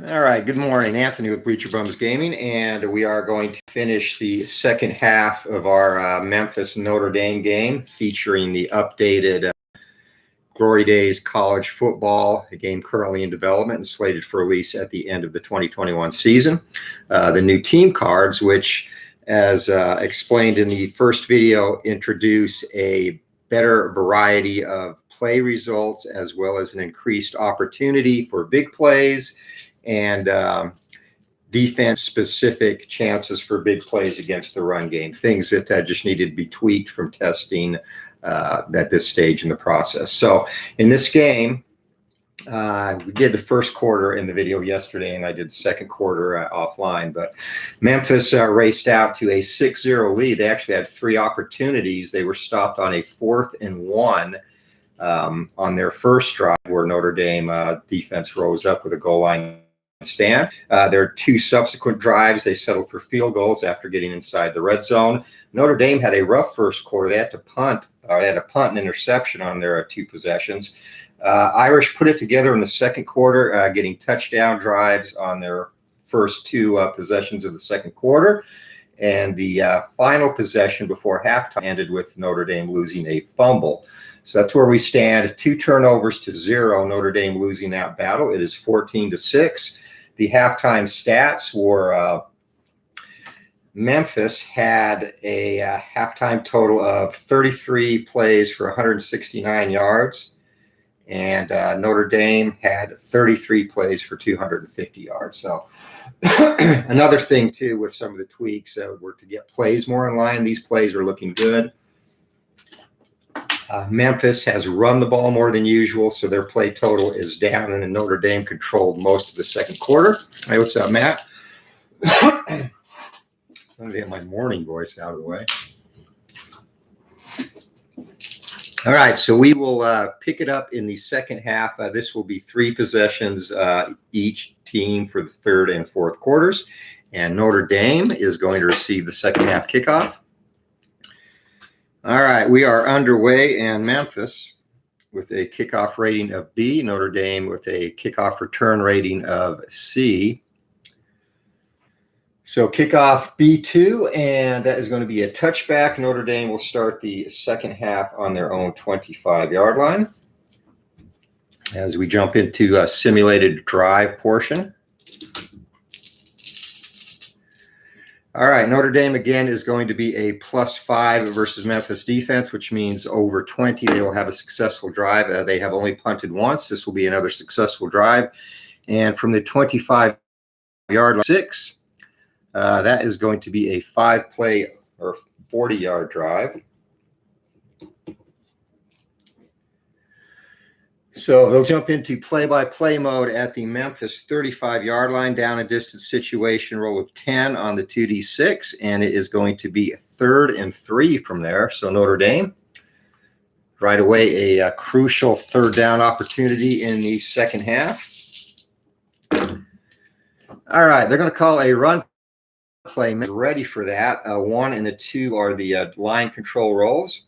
All right, good morning. Anthony with Bleacher Bums Gaming, and we are going to finish the second half of our Memphis Notre Dame game featuring the updated Glory Days college football, a game currently in development and slated for release at the end of the 2021 season. The new team cards, which, as explained in the first video, introduce a better variety of play results as well as an increased opportunity for big plays and defense-specific chances for big plays against the run game, things that just needed to be tweaked from testing at this stage in the process. So in this game, we did the first quarter in the video yesterday, and I did the second quarter offline. But Memphis raced out to a 6-0 lead. They actually had three opportunities. They were stopped on a 4th and 1 on their first drive, where Notre Dame defense rose up with a goal line stand. Their two subsequent drives, they settled for field goals after getting inside the red zone. Notre Dame had a rough first quarter. They had to punt, or they had a punt and interception on their two possessions. Irish put it together in the second quarter, getting touchdown drives on their first two possessions of the second quarter. And the final possession before halftime ended with Notre Dame losing a fumble. So that's where we stand. 2 turnovers to 0. Notre Dame losing that battle. It is 14-6. The halftime stats were Memphis had a halftime total of 33 plays for 169 yards. And Notre Dame had 33 plays for 250 yards. So another thing, too, with some of the tweaks were to get plays more in line. These plays are looking good. Memphis has run the ball more than usual, so their play total is down, and Notre Dame controlled most of the second quarter. Hey, what's up, Matt? I'm going to get my morning voice out of the way. All right, so we will pick it up in the second half. This will be 3 possessions each team for the third and fourth quarters, and Notre Dame is going to receive the second half kickoff. All right, we are underway, and Memphis with a kickoff rating of B, Notre Dame with a kickoff return rating of C. So kickoff B2, and that is going to be a touchback. Notre Dame will start the second half on their own 25-yard line. As we jump into a simulated drive portion. All right, Notre Dame again is going to be a +5 versus Memphis defense, which means over 20. They will have a successful drive. They have only punted once. This will be another successful drive. And from the 25-yard line, 6, that is going to be a 5-play or 40-yard drive. So they'll jump into play-by-play mode at the Memphis 35-yard line, down and distance situation, roll of 10 on the 2D6, and it is going to be 3rd and 3 from there. So Notre Dame, right away, a crucial third down opportunity in the second half. All right, they're going to call a run play. Ready for that. 1 and a 2 are the line control rolls.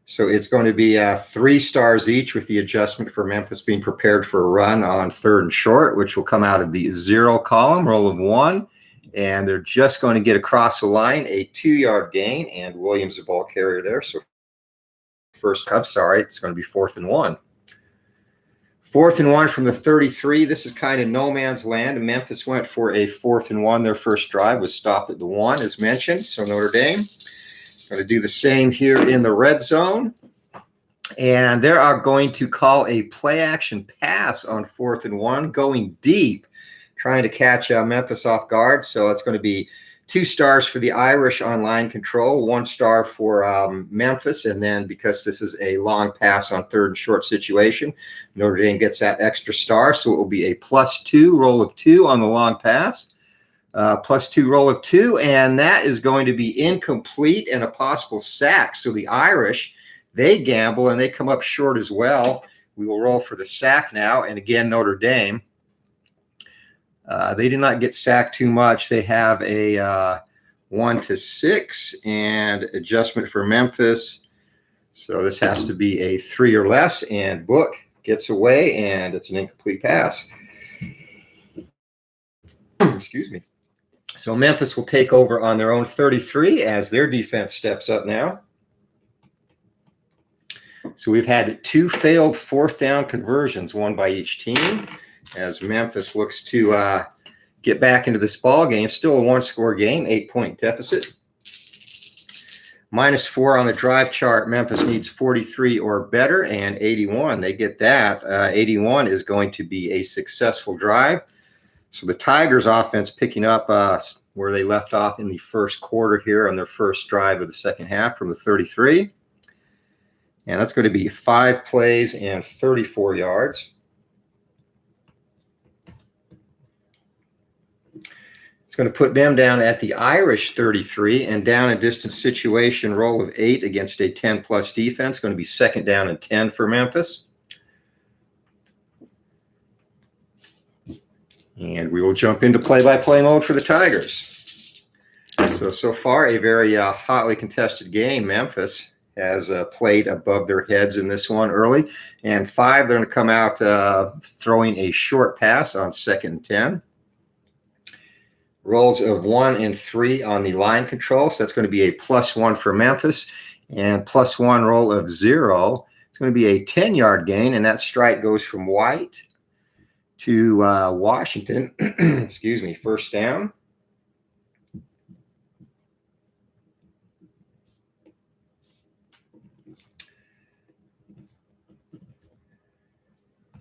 So it's going to be 3 stars each, with the adjustment for Memphis being prepared for a run on 3rd and short, which will come out of the 0 column, roll of 1. And they're just going to get across the line, a 2-yard gain, and Williams the ball carrier there. So it's going to be 4th and 1. 4th and 1 from the 33. This is kind of no man's land. Memphis went for a 4th and 1. Their first drive was stopped at the 1, as mentioned. So Notre Dame going to do the same here in the red zone. And they are going to call a play-action pass on 4th and 1, going deep, trying to catch Memphis off guard. So it's going to be 2 stars for the Irish on line control, 1 star for Memphis. And then because this is a long pass on 3rd and short situation, Notre Dame gets that extra star. So it will be a +2, roll of 2 on the long pass. +2 roll of 2, and that is going to be incomplete and a possible sack. So the Irish, they gamble and they come up short as well. We will roll for the sack now. And again, Notre Dame, they did not get sacked too much. They have a 1-6 and adjustment for Memphis. So this has to be a 3 or less, and Book gets away, and it's an incomplete pass. Excuse me. So Memphis will take over on their own 33 as their defense steps up now. So we've had 2 failed 4th down conversions, one by each team, as Memphis looks to get back into this ball game. Still a 1-score game, 8-point deficit. -4 on the drive chart. Memphis needs 43 or better, and 81. They get that. 81 is going to be a successful drive. So the Tigers offense picking up where they left off in the first quarter here on their first drive of the second half from the 33. And that's going to be 5 plays and 34 yards. It's going to put them down at the Irish 33 and down a distance situation roll of 8 against a 10-plus defense. Going to be 2nd down and 10 for Memphis. And we will jump into play-by-play mode for the Tigers. So far, a very hotly contested game. Memphis has played above their heads in this one early. And 5, they're going to come out throwing a short pass on 2nd and 10. Rolls of 1 and 3 on the line control. So that's going to be a +1 for Memphis. And +1 roll of 0. It's going to be a 10-yard gain. And that strike goes from White to Washington. Excuse me, 1st down.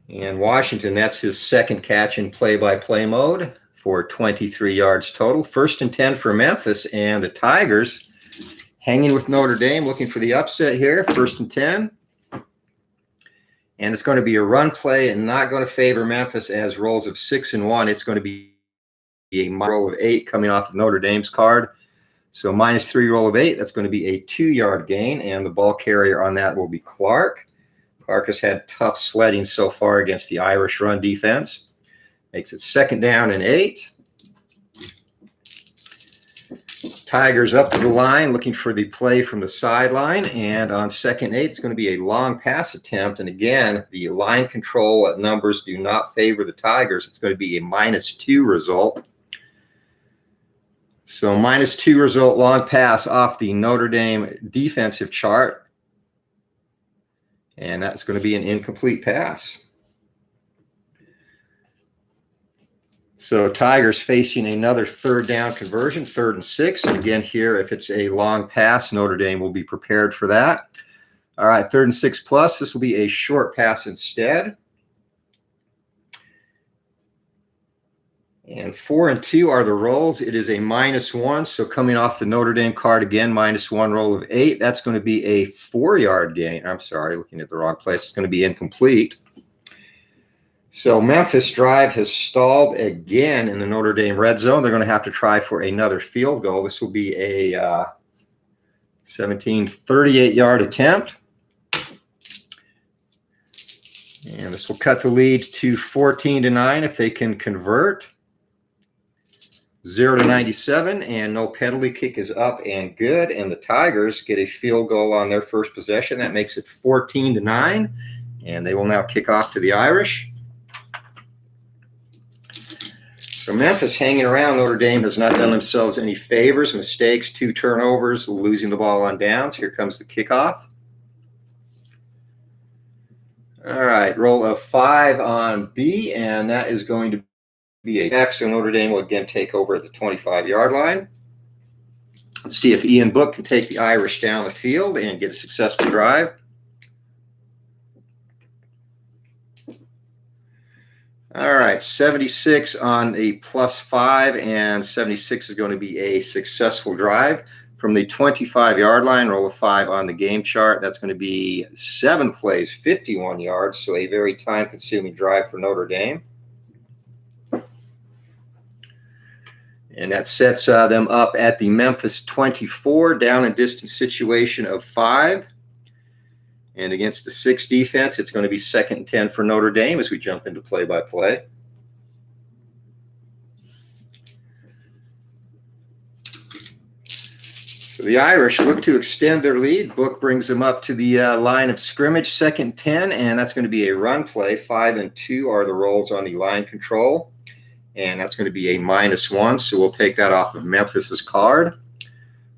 And Washington, that's his 2nd catch in play-by-play mode for 23 yards total. 1st and 10 for Memphis, and the Tigers hanging with Notre Dame, looking for the upset here. 1st and 10. And it's going to be a run play and not going to favor Memphis as rolls of 6 and 1. It's going to be a roll of 8 coming off of Notre Dame's card. So -3 roll of 8. That's going to be a 2-yard gain, and the ball carrier on that will be Clark. Clark has had tough sledding so far against the Irish run defense. Makes it 2nd down and 8. Tigers up to the line, looking for the play from the sideline. And on 2nd and 8, it's going to be a long pass attempt. And again, the line control numbers do not favor the Tigers. It's going to be a -2 result. So -2 result, long pass off the Notre Dame defensive chart. And that's going to be an incomplete pass. So Tigers facing another 3rd down conversion, 3rd and 6. And again here, if it's a long pass, Notre Dame will be prepared for that. All right, 3rd and 6 plus. This will be a short pass instead. And 4 and 2 are the rolls. It is a -1. So coming off the Notre Dame card again, -1 roll of 8. That's going to be a 4-yard gain. I'm sorry, looking at the wrong place. It's going to be incomplete. So Memphis drive has stalled again in the Notre Dame red zone. They're going to have to try for another field goal. This will be a 38-yard attempt. And this will cut the lead to 14-9 if they can convert. 0-97, and no penalty kick is up and good. And the Tigers get a field goal on their first possession. That makes it 14-9, and they will now kick off to the Irish. So Memphis hanging around. Notre Dame has not done themselves any favors. Mistakes, 2 turnovers, losing the ball on downs. Here comes the kickoff. All right, roll of 5 on B, and that is going to be a back. So Notre Dame will again take over at the 25-yard line. Let's see if Ian Book can take the Irish down the field and get a successful drive. All right, 76 on a +5, and 76 is going to be a successful drive from the 25-yard line. Roll of 5 on the game chart. That's going to be 7 plays, 51 yards, so a very time-consuming drive for Notre Dame. And that sets them up at the Memphis 24, down and distance situation of 5. And against the 6 defense, it's going to be 2nd and 10 for Notre Dame as we jump into play-by-play. So the Irish look to extend their lead. Book brings them up to the line of scrimmage, 2nd and 10, and that's going to be a run play. 5 and 2 are the rolls on the line control. and that's going to be a -1. So we'll take that off of Memphis's card.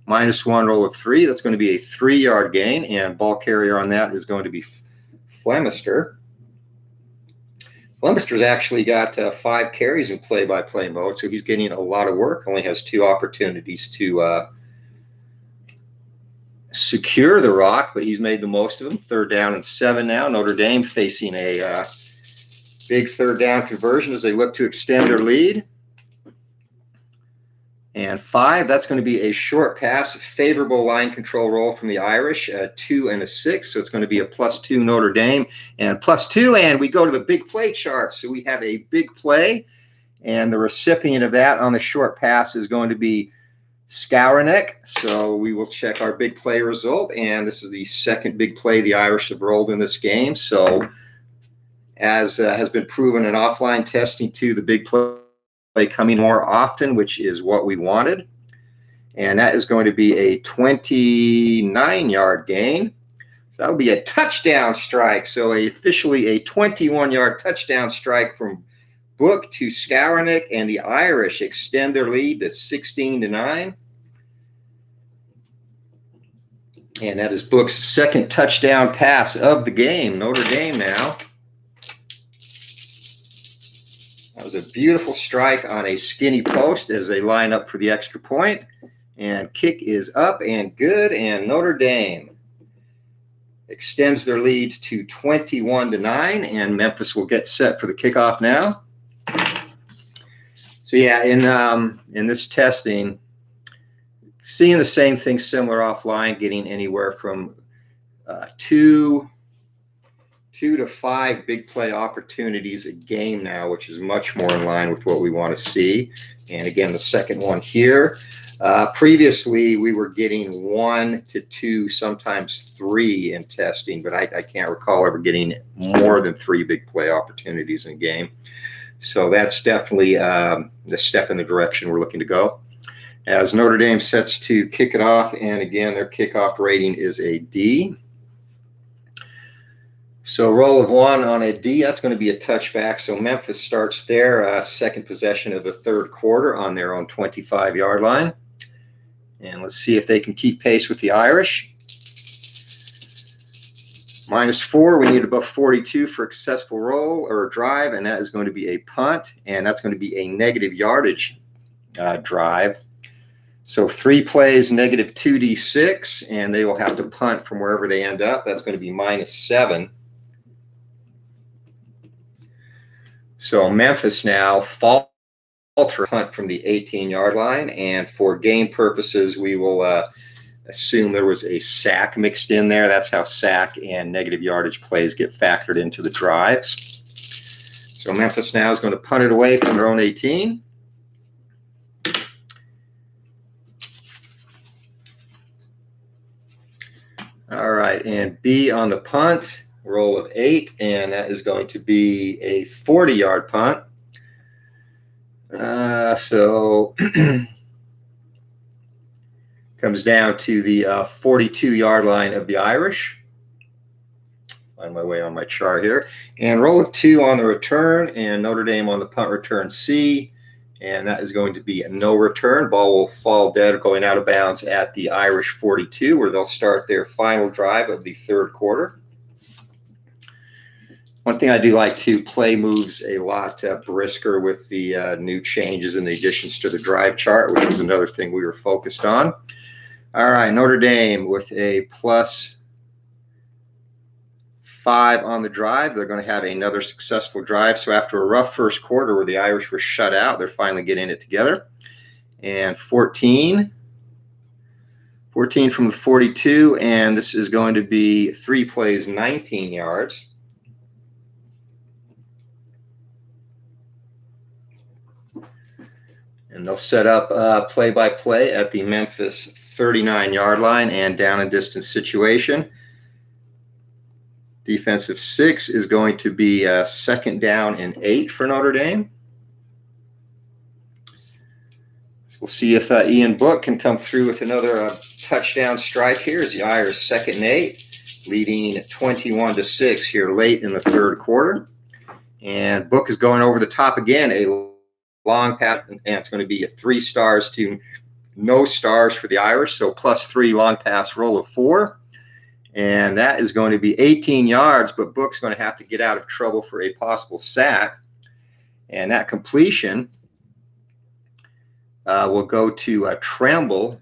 -1 roll of 3. That's going to be a 3-yard gain, and ball carrier on that is going to be Flemister. Flemister's actually got 5 carries in play-by-play mode, so he's getting a lot of work. Only has 2 opportunities to secure the rock, but he's made the most of them. 3rd down and 7 now. Notre Dame facing a big 3rd down conversion as they look to extend their lead. And 5, that's going to be a short pass, favorable line control roll from the Irish, a 2 and a 6. So it's going to be a +2 Notre Dame and +2. And we go to the big play chart. So we have a big play, and the recipient of that on the short pass is going to be Skowronek. So we will check our big play result. And this is the 2nd big play the Irish have rolled in this game. So as has been proven in offline testing too, the big play coming more often, which is what we wanted. And that is going to be a 29-yard gain. So that'll be a touchdown strike. So officially a 21-yard touchdown strike from Book to Skowronek, and the Irish extend their lead to 16-9. And that is Book's 2nd touchdown pass of the game. Notre Dame now. That was a beautiful strike on a skinny post as they line up for the extra point. And kick is up and good. And Notre Dame extends their lead to 21-9. And Memphis will get set for the kickoff now. So yeah, in this testing, seeing the same thing similar offline, getting anywhere from 2 to 5 big play opportunities a game now, which is much more in line with what we want to see. And again, the second one here. Previously, we were getting 1 to 2, sometimes 3 in testing, but I can't recall ever getting more than 3 big play opportunities in a game. So that's definitely the step in the direction we're looking to go. As Notre Dame sets to kick it off, and again, their kickoff rating is a D. So roll of 1 on a D, that's going to be a touchback. So Memphis starts their 2nd possession of the 3rd quarter on their own 25-yard line. And let's see if they can keep pace with the Irish. -4, we need above 42 for a successful roll or a drive, and that is going to be a punt, and that's going to be a negative yardage drive. So 3 plays, -2d6, and they will have to punt from wherever they end up. That's going to be -7. So Memphis now falter punt from the 18-yard line, and for game purposes, we will assume there was a sack mixed in there. That's how sack and negative yardage plays get factored into the drives. So Memphis now is going to punt it away from their own 18. All right, and B on the punt, roll of 8, and that is going to be a 40-yard punt. So comes down to the 42-yard line of the Irish. Find my way on my chart here. And roll of 2 on the return, and Notre Dame on the punt return C. And that is going to be a no return. Ball will fall dead going out of bounds at the Irish 42, where they'll start their final drive of the 3rd quarter. One thing I do like to play moves a lot brisker with the new changes and the additions to the drive chart, which is another thing we were focused on. All right, Notre Dame with a +5 on the drive. They're going to have another successful drive. So after a rough first quarter where the Irish were shut out, they're finally getting it together. And 14 from the 42, and this is going to be 3 plays, 19 yards. And they'll set up play-by-play at the Memphis 39-yard line and down and distance situation. Defensive 6 is going to be 2nd down and 8 for Notre Dame. So we'll see if Ian Book can come through with another touchdown strike here as the Irish 2nd and 8, leading 21-6 here late in the 3rd quarter. And Book is going over the top again, a long pass, and it's going to be a 3 stars to no stars for the Irish. So +3 long pass roll of 4. And that is going to be 18 yards, but Book's going to have to get out of trouble for a possible sack. And that completion will go to Tremble.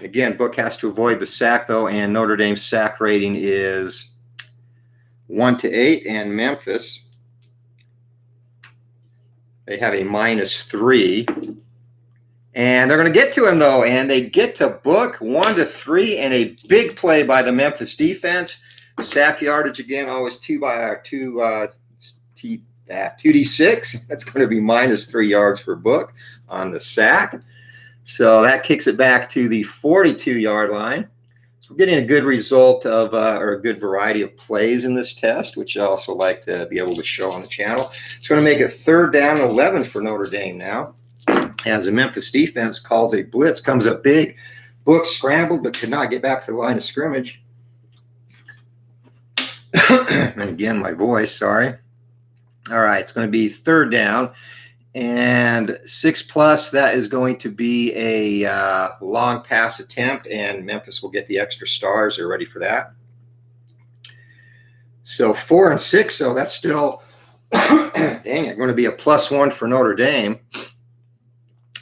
Again, Book has to avoid the sack, though, and Notre Dame's sack rating is 1-8, and Memphis, they have a -3. And they're going to get to him, though, and they get to Book 1-3, and a big play by the Memphis defense. Sack yardage again, always 2d6. That's going to be -3 yards for Book on the sack. So that kicks it back to the 42-yard line. So we're getting a good result of, or a good variety of plays in this test, which I also like to be able to show on the channel. It's going to make it 3rd down and 11 for Notre Dame now, as the Memphis defense calls a blitz, comes up big. Book scrambled but could not get back to the line of scrimmage. And again, my voice, sorry. All right, it's going to be 3rd down and 6+. That is going to be a long pass attempt, and Memphis will get the extra stars. They're ready for that. So 4 and 6, so that's still, dang it, going to be a +1 for Notre Dame.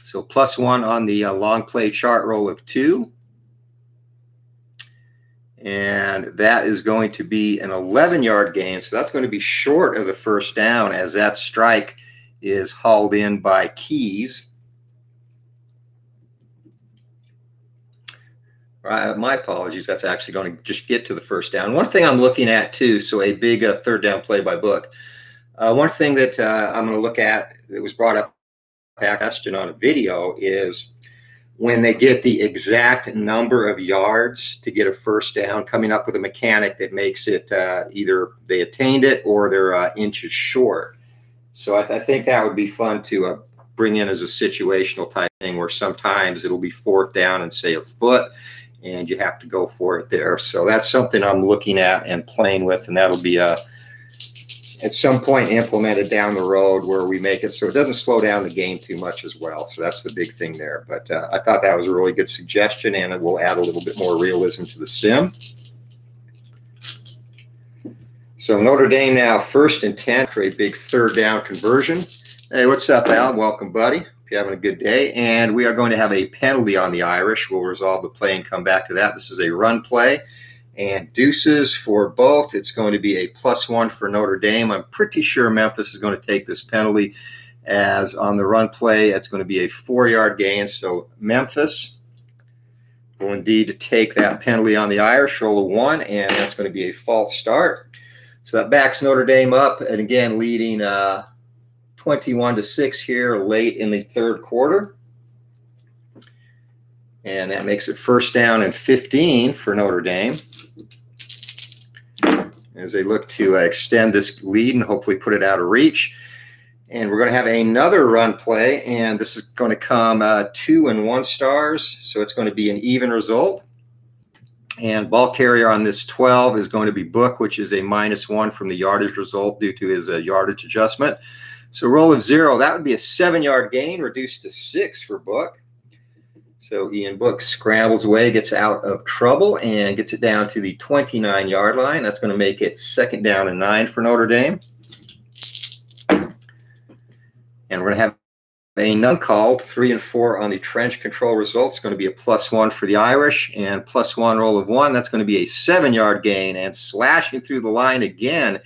So +1 on the long play chart roll of 2. And that is going to be an 11-yard gain. So that's going to be short of the 1st down, as that strike is hauled in by Keys. My apologies. That's actually going to just get to the 1st down. One thing I'm looking at, too, so a big 3rd down play by Book. One thing that I'm going to look at that was brought up question on a video is when they get the exact number of yards to get a 1st down, coming up with a mechanic that makes it either they attained it or they're inches short. So I think that would be fun to bring in as a situational type thing, where sometimes it'll be 4th down and say a foot, and you have to go for it there. So that's something I'm looking at and playing with, and that'll be at some point implemented down the road, where we make it so it doesn't slow down the game too much as well. So that's the big thing there. But I thought that was a really good suggestion, and it will add a little bit more realism to the sim. So Notre Dame now 1st and 10 for a big 3rd down conversion. Hey, what's up, Al? Welcome, buddy. Hope you're having a good day. And we are going to have a penalty on the Irish. We'll resolve the play and come back to that. This is a run play. And deuces for both. It's going to be a +1 for Notre Dame. I'm pretty sure Memphis is going to take this penalty, as on the run play, it's going to be a 4-yard gain. So Memphis will indeed take that penalty on the Irish, roll of 1, and that's going to be a false start. So that backs Notre Dame up, and again, leading 21-6 here late in the 3rd quarter. And that makes it 1st down and 15 for Notre Dame, as they look to extend this lead and hopefully put it out of reach. And we're going to have another run play, and this is going to come 2 and 1 stars. So it's going to be an even result. And ball carrier on this 12 is going to be Book, which is a -1 from the yardage result due to his yardage adjustment. So roll of 0, that would be a 7-yard gain, reduced to 6 for Book. So Ian Book scrambles away, gets out of trouble, and gets it down to the 29-yard line. That's going to make it 2nd down and 9 for Notre Dame. And we're going to have a none called, 3 and 4 on the trench control results. It's going to be a +1 for the Irish, and +1 roll of 1. That's going to be a 7-yard gain, and slashing through the line again,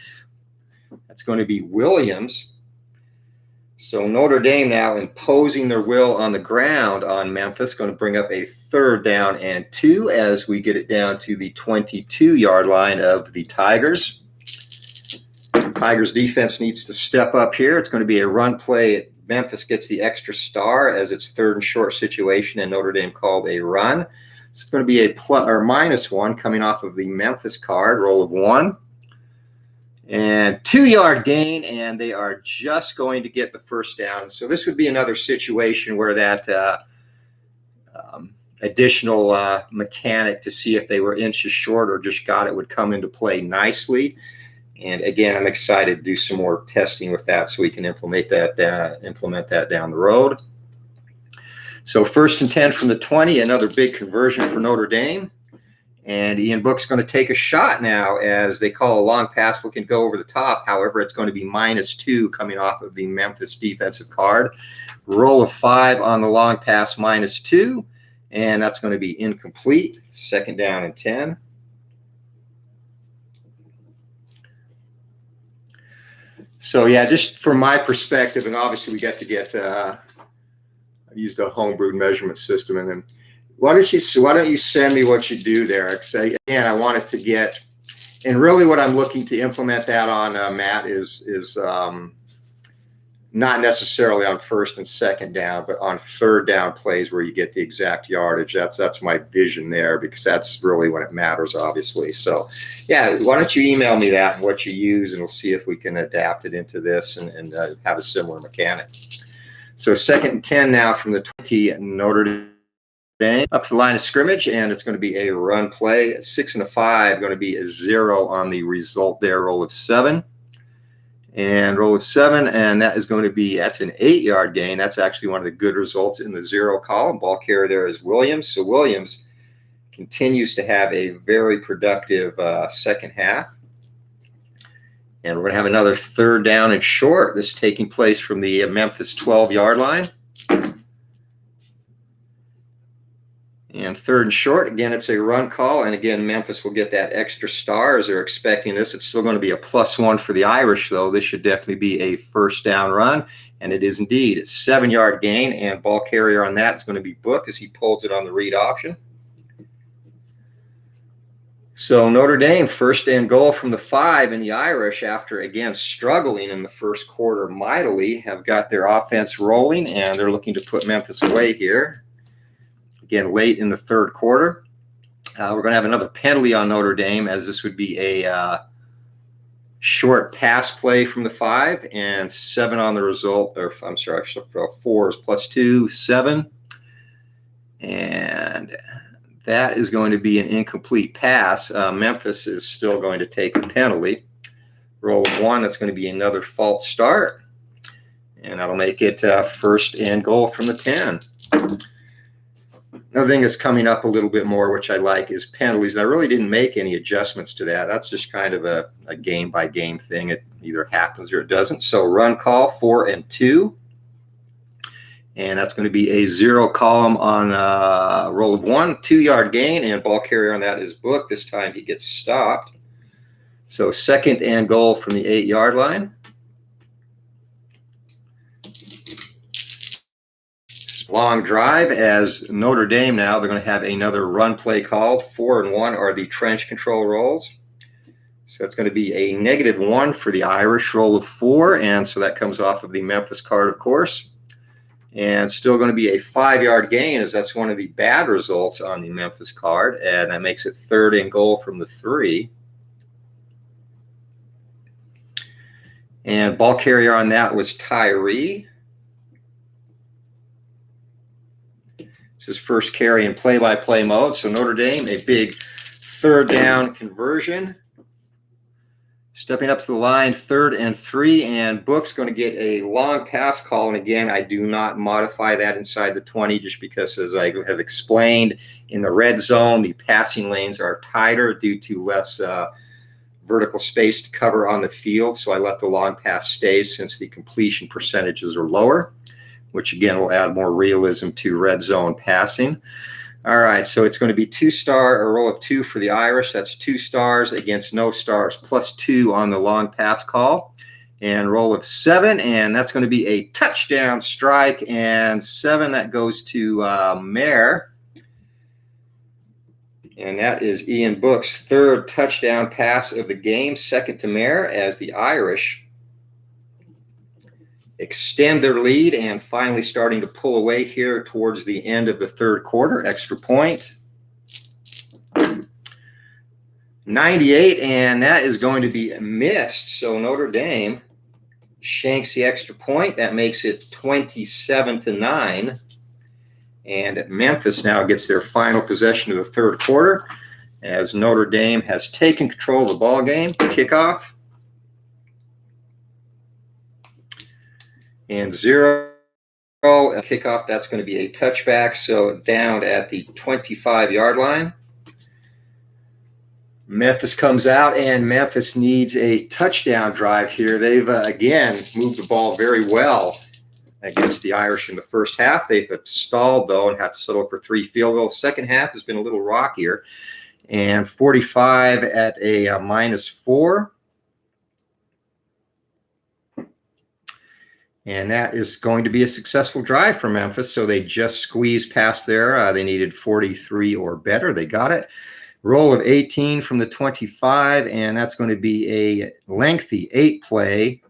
that's going to be Williams. So Notre Dame now imposing their will on the ground on Memphis, going to bring up a 3rd down and 2 as we get it down to the 22-yard line of the Tigers. Tigers defense needs to step up here. It's going to be a run play. Memphis gets the extra star as it's 3rd and short situation, and Notre Dame called a run. It's going to be a -1 coming off of the Memphis card, roll of 1. And 2-yard gain, and they are just going to get the 1st down. So this would be another situation where that additional mechanic to see if they were inches short or just got it would come into play nicely. And again, I'm excited to do some more testing with that so we can implement that down the road. So 1st and 10 from the 20, another big conversion for Notre Dame. And Ian Book's going to take a shot now, as they call a long pass looking to go over the top. However, it's going to be -2 coming off of the Memphis defensive card. Roll of 5 on the long pass, -2. And that's going to be incomplete. 2nd down and 10. So yeah, just from my perspective, and obviously we got to get I used a homebrewed measurement system, and then why don't you send me what you do there? Because again, I wanted to get, and really what I'm looking to implement that on, Matt, is not necessarily on 1st and 2nd down, but on 3rd down plays where you get the exact yardage. That's my vision there, because that's really when it matters, obviously. So yeah, why don't you email me that and what you use, and we'll see if we can adapt it into this and have a similar mechanic. So 2nd and 10 now from the 20, Notre Dame up to the line of scrimmage, and it's going to be a run play. 6 and a 5, going to be a 0 on the result there. Roll of 7. And roll of 7, and that is going to be, that's an 8-yard gain. That's actually one of the good results in the 0 column. Ball carrier there is Williams. So Williams continues to have a very productive second half. And we're going to have another 3rd down and short. This is taking place from the Memphis 12-yard line. And 3rd and short, again, it's a run call. And again, Memphis will get that extra star as they're expecting this. It's still going to be a +1 for the Irish, though. This should definitely be a 1st down run. And it is indeed. It's 7-yard gain, and ball carrier on that is going to be Book as he pulls it on the read option. So Notre Dame, 1st and goal from the 5, and the Irish, after, again, struggling in the 1st quarter mightily, have got their offense rolling, and they're looking to put Memphis away here. Again, late in the 3rd quarter. We're going to have another penalty on Notre Dame, as this would be a short pass play from the 5, and 7 on the result. Or I'm sorry, 4 is +2, 7. And that is going to be an incomplete pass. Memphis is still going to take a penalty. Roll of 1, that's going to be another false start. And that'll make it 1st and goal from the 10. Another thing that's coming up a little bit more, which I like, is penalties. And I really didn't make any adjustments to that. That's just kind of a game-by-game thing. It either happens or it doesn't. So run call, 4 and 2. And that's going to be a 0 column on roll of 1, 2-yard gain, and ball carrier on that is Book. This time he gets stopped. So 2nd and goal from the 8-yard line. Long drive, as Notre Dame now, they're going to have another run play called. 4 and 1 are the trench control rolls. So it's going to be a -1 for the Irish. Roll of 4, and so that comes off of the Memphis card, of course. And still going to be a 5-yard gain, as that's one of the bad results on the Memphis card, and that makes it 3rd and goal from the 3. And ball carrier on that was Tyree. It's his first carry in play-by-play mode. So Notre Dame, a big 3rd down conversion. Stepping up to the line, 3rd and 3, and Book's going to get a long pass call. And again, I do not modify that inside the 20, just because, as I have explained, in the red zone, the passing lanes are tighter due to less vertical space to cover on the field. So I let the long pass stay, since the completion percentages are lower, which again will add more realism to red zone passing. All right, so it's going to be 2-star, a roll of 2 for the Irish. That's 2 stars against no stars, +2 on the long pass call. And roll of 7, and that's going to be a touchdown strike. And 7, that goes to Mayer. And that is Ian Book's 3rd touchdown pass of the game, 2nd to Mayer, as the Irish extend their lead and finally starting to pull away here towards the end of the 3rd quarter. Extra point. 98, and that is going to be missed. So Notre Dame shanks the extra point. That makes it 27-9. And Memphis now gets their final possession of the 3rd quarter, as Notre Dame has taken control of the ball game. Kickoff. and 0. Kickoff, that's going to be a touchback, so down at the 25-yard line. Memphis comes out, and Memphis needs a touchdown drive here. They've, again, moved the ball very well against the Irish in the first half. They've stalled, though, and had to settle for 3 field goals. Second half has been a little rockier, and 45 at a -4. And that is going to be a successful drive for Memphis. So they just squeezed past there. They needed 43 or better. They got it. Roll of 18 from the 25, and that's going to be a lengthy 8-play,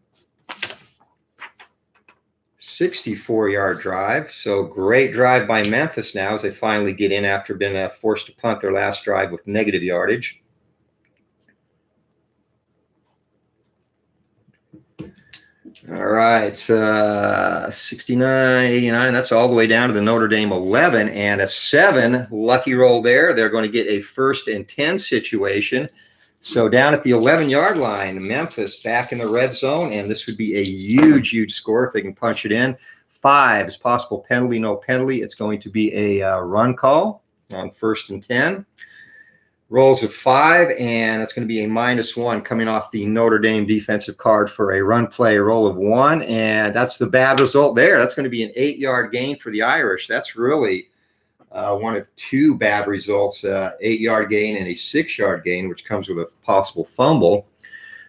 64-yard drive. So great drive by Memphis now as they finally get in after being forced to punt their last drive with negative yardage. All right, 69, 89, that's all the way down to the Notre Dame 11, and a 7 lucky roll there. They're going to get a 1st and 10 situation. So down at the 11-yard line, Memphis back in the red zone, and this would be a huge, huge score if they can punch it in. 5 is possible penalty, no penalty. It's going to be a run call on 1st and 10. Rolls of 5, and that's going to be a -1 coming off the Notre Dame defensive card for a run play. Roll of 1, and that's the bad result there. That's going to be an 8-yard gain for the Irish. That's really one of 2 bad results, 8-yard gain and a 6-yard gain, which comes with a possible fumble.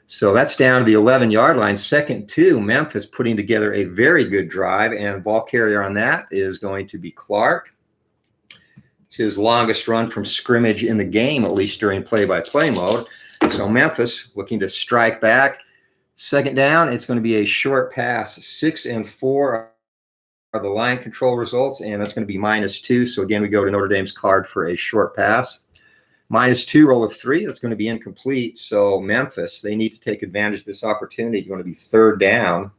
So that's down to the 11-yard line. 2nd 2, Memphis putting together a very good drive, and ball carrier on that is going to be Clark. It's his longest run from scrimmage in the game, at least during play-by-play mode. So Memphis looking to strike back. 2nd down, it's going to be a short pass. 6 and 4 are the line control results, and that's going to be -2. So again, we go to Notre Dame's card for a short pass. -2, roll of 3, that's going to be incomplete. So Memphis, they need to take advantage of this opportunity. It's going to be 3rd down.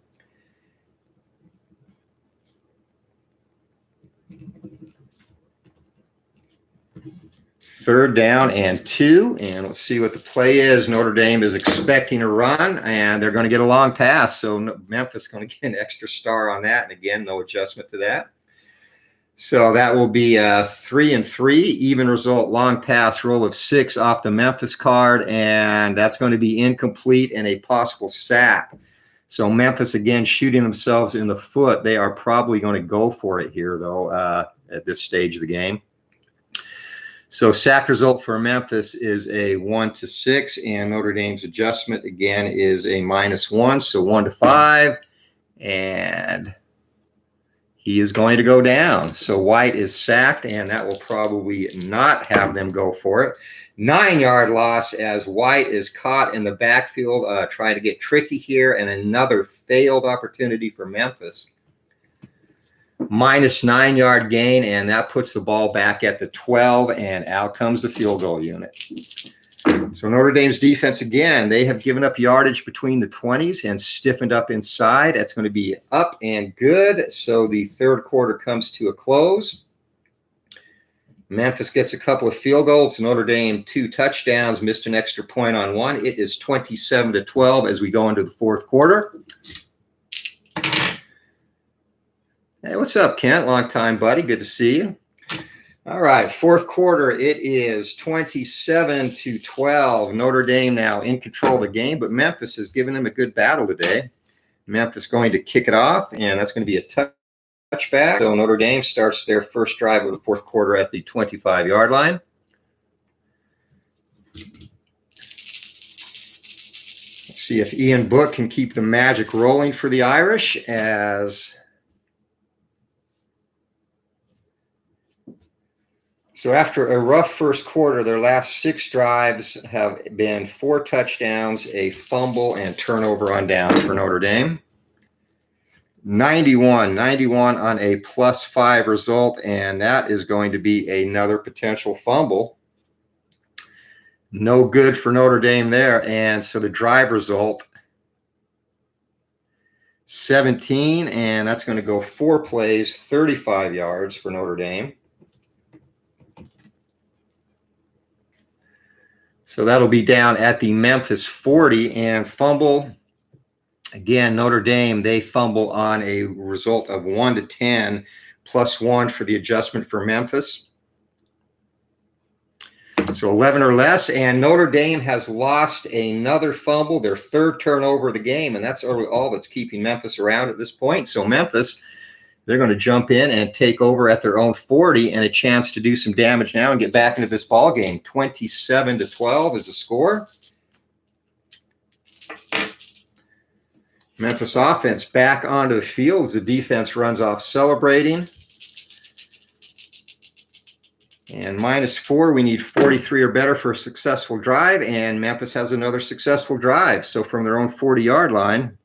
Third down and 2, and let's see what the play is. Notre Dame is expecting a run, and they're going to get a long pass. So Memphis is going to get an extra star on that, and again, no adjustment to that. So that will be 3 and 3, even result, long pass, roll of 6 off the Memphis card, and that's going to be incomplete and a possible sack. So Memphis, again, shooting themselves in the foot. They are probably going to go for it here, though, at this stage of the game. So sack result for Memphis is a 1-6, and Notre Dame's adjustment again is a -1, so 1-5, and he is going to go down. So White is sacked, and that will probably not have them go for it. 9-yard loss as White is caught in the backfield, trying to get tricky here, and another failed opportunity for Memphis. -9-yard gain, and that puts the ball back at the 12, and out comes the field goal unit. So Notre Dame's defense, again, they have given up yardage between the 20s and stiffened up inside. That's going to be up and good. So the 3rd quarter comes to a close. Memphis gets a couple of field goals. Notre Dame 2 touchdowns, missed an extra point on 1. It is 27-12 as we go into the 4th quarter. Hey, what's up, Kent? Long time, buddy. Good to see you. All right, 4th quarter, it is 27-12. Notre Dame now in control of the game, but Memphis has given them a good battle today. Memphis going to kick it off, and that's going to be a touchback. So Notre Dame starts their first drive of the 4th quarter at the 25-yard line. Let's see if Ian Book can keep the magic rolling for the Irish as... So after a rough 1st quarter, their last 6 drives have been 4 touchdowns, a fumble, and turnover on downs for Notre Dame. 91 on a +5 result, and that is going to be another potential fumble. No good for Notre Dame there, and so the drive result, 17, and that's going to go 4 plays, 35 yards for Notre Dame. So that'll be down at the Memphis 40, and fumble Again, Notre Dame, they fumble on a result of 1-10, +1 for the adjustment for Memphis. So 11 or less, and Notre Dame has lost another fumble, their third turnover of the game, and that's all that's keeping Memphis around at this point. So Memphis, they're going to jump in and take over at their own 40, and a chance to do some damage now and get back into this ball game. 27-12 is the score. Memphis offense back onto the field as the defense runs off celebrating. And -4, we need 43 or better for a successful drive, and Memphis has another successful drive. So from their own 40-yard line,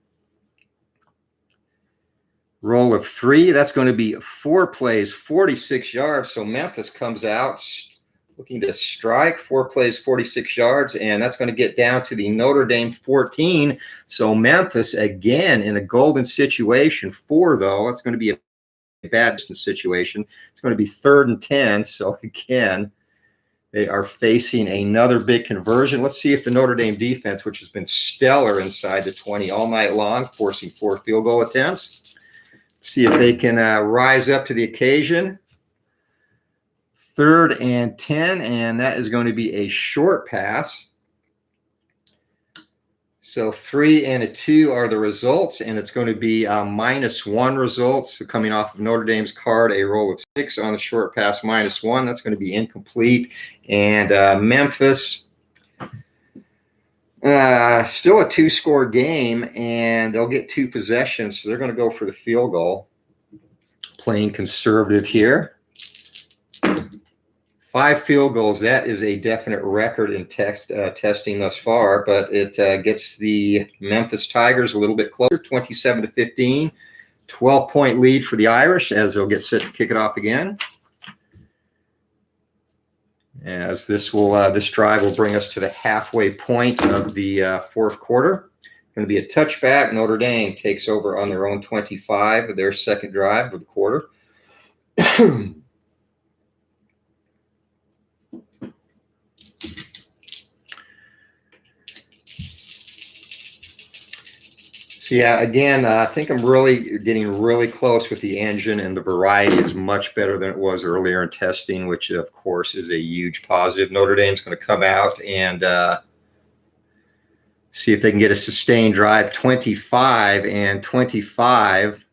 roll of 3, that's going to be 4 plays, 46 yards. So Memphis comes out looking to strike, 4 plays, 46 yards, and that's going to get down to the Notre Dame 14. So Memphis, again, in a golden situation. 4, though, that's going to be a bad situation. It's going to be 3rd and 10. So again, they are facing another big conversion. Let's see if the Notre Dame defense, which has been stellar inside the 20 all night long, forcing 4 field goal attempts, see if they can rise up to the occasion. 3rd and 10, and that is going to be a short pass. So 3 and a 2 are the results, and it's going to be -1 results. So coming off of Notre Dame's card, a roll of 6 on the short pass, -1. That's going to be incomplete. And Memphis, still a 2-score game, and they'll get 2 possessions. So they're going to go for the field goal. Playing conservative here. 5 field goals, that is a definite record in testing thus far, but it gets the Memphis Tigers a little bit closer, 27-15, 12-point lead for the Irish as they'll get set to kick it off again. As this drive will bring us to the halfway point of the 4th quarter. Going to be a touchback. Notre Dame takes over on their own 25 of their second drive of the quarter. So yeah, again, I think I'm really getting really close with the engine, and the variety is much better than it was earlier in testing, which of course is a huge positive. Notre Dame's going to come out and see if they can get a sustained drive, 25 and 25.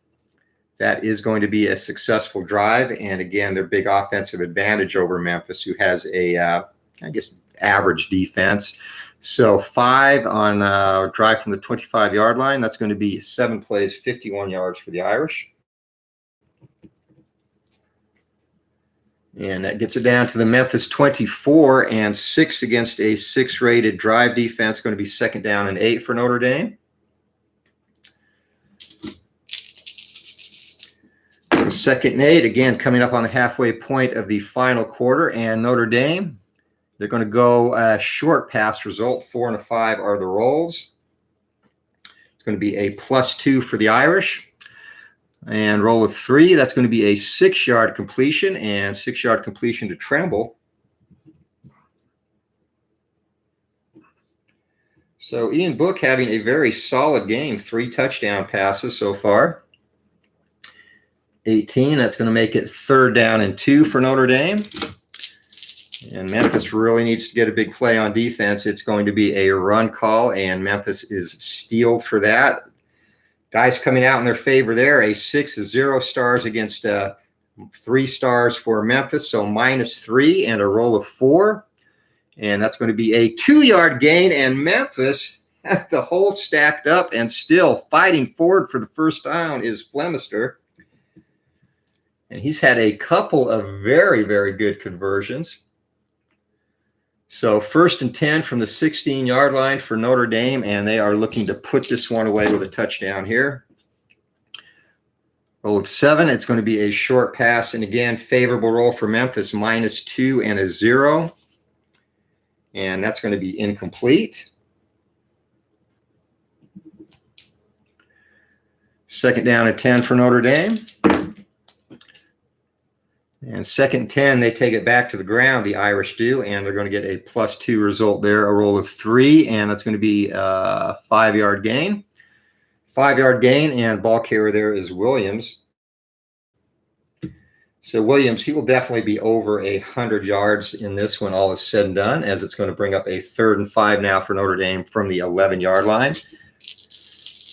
That is going to be a successful drive, and again, their big offensive advantage over Memphis, who has a, I guess, average defense. So 5 on drive from the 25-yard line. That's going to be 7 plays, 51 yards for the Irish. And that gets it down to the Memphis 24 and 6 against a 6-rated drive defense. Going to be 2nd down and 8 for Notre Dame. So 2nd and 8, again, coming up on the halfway point of the final quarter. And Notre Dame, they're going to go short pass result. 4 and a 5 are the rolls. It's going to be a +2 for the Irish. And roll of 3, that's going to be a 6-yard completion, and 6-yard completion to Tremble. So Ian Book having a very solid game, 3 touchdown passes so far. 18, that's going to make it 3rd down and 2 for Notre Dame. And Memphis really needs to get a big play on defense. It's going to be a run call, and Memphis is steeled for that. Guys coming out in their favor there, a 6 0 stars against 3 stars for Memphis, so -3 and a roll of 4. And that's going to be a 2-yard gain, and Memphis had the hole stacked up and still fighting forward for the first down is Flemister. And he's had a couple of very, very good conversions. So 1st and 10 from the 16-yard line for Notre Dame, and they are looking to put this one away with a touchdown here. Roll of 7, it's going to be a short pass, and again, favorable roll for Memphis, -2 and a 0. And that's going to be incomplete. 2nd down and 10 for Notre Dame. And 2nd and 10, they take it back to the ground, the Irish do, and they're going to get a +2 result there, a roll of 3, and that's going to be a 5-yard gain. 5-yard gain, and ball carrier there is Williams. So Williams, he will definitely be over 100 yards in this when all is said and done, as it's going to bring up a 3rd and 5 now for Notre Dame from the 11-yard line.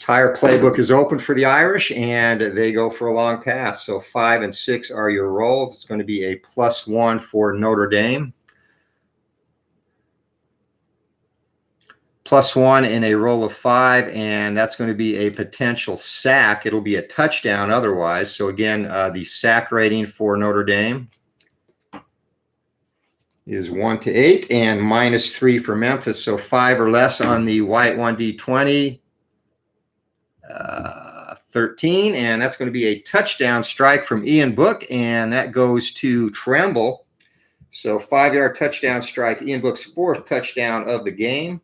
Entire playbook is open for the Irish, and they go for a long pass. So 5 and 6 are your rolls. It's going to be a +1 for Notre Dame. +1 in a roll of 5, and that's going to be a potential sack. It'll be a touchdown otherwise. So again, the sack rating for Notre Dame is 1 to 8 and -3 for Memphis. So 5 or less on the white 1D20. 13, and that's going to be a touchdown strike from Ian Book, and that goes to Tremble. So 5-yard touchdown strike, Ian Book's 4th touchdown of the game,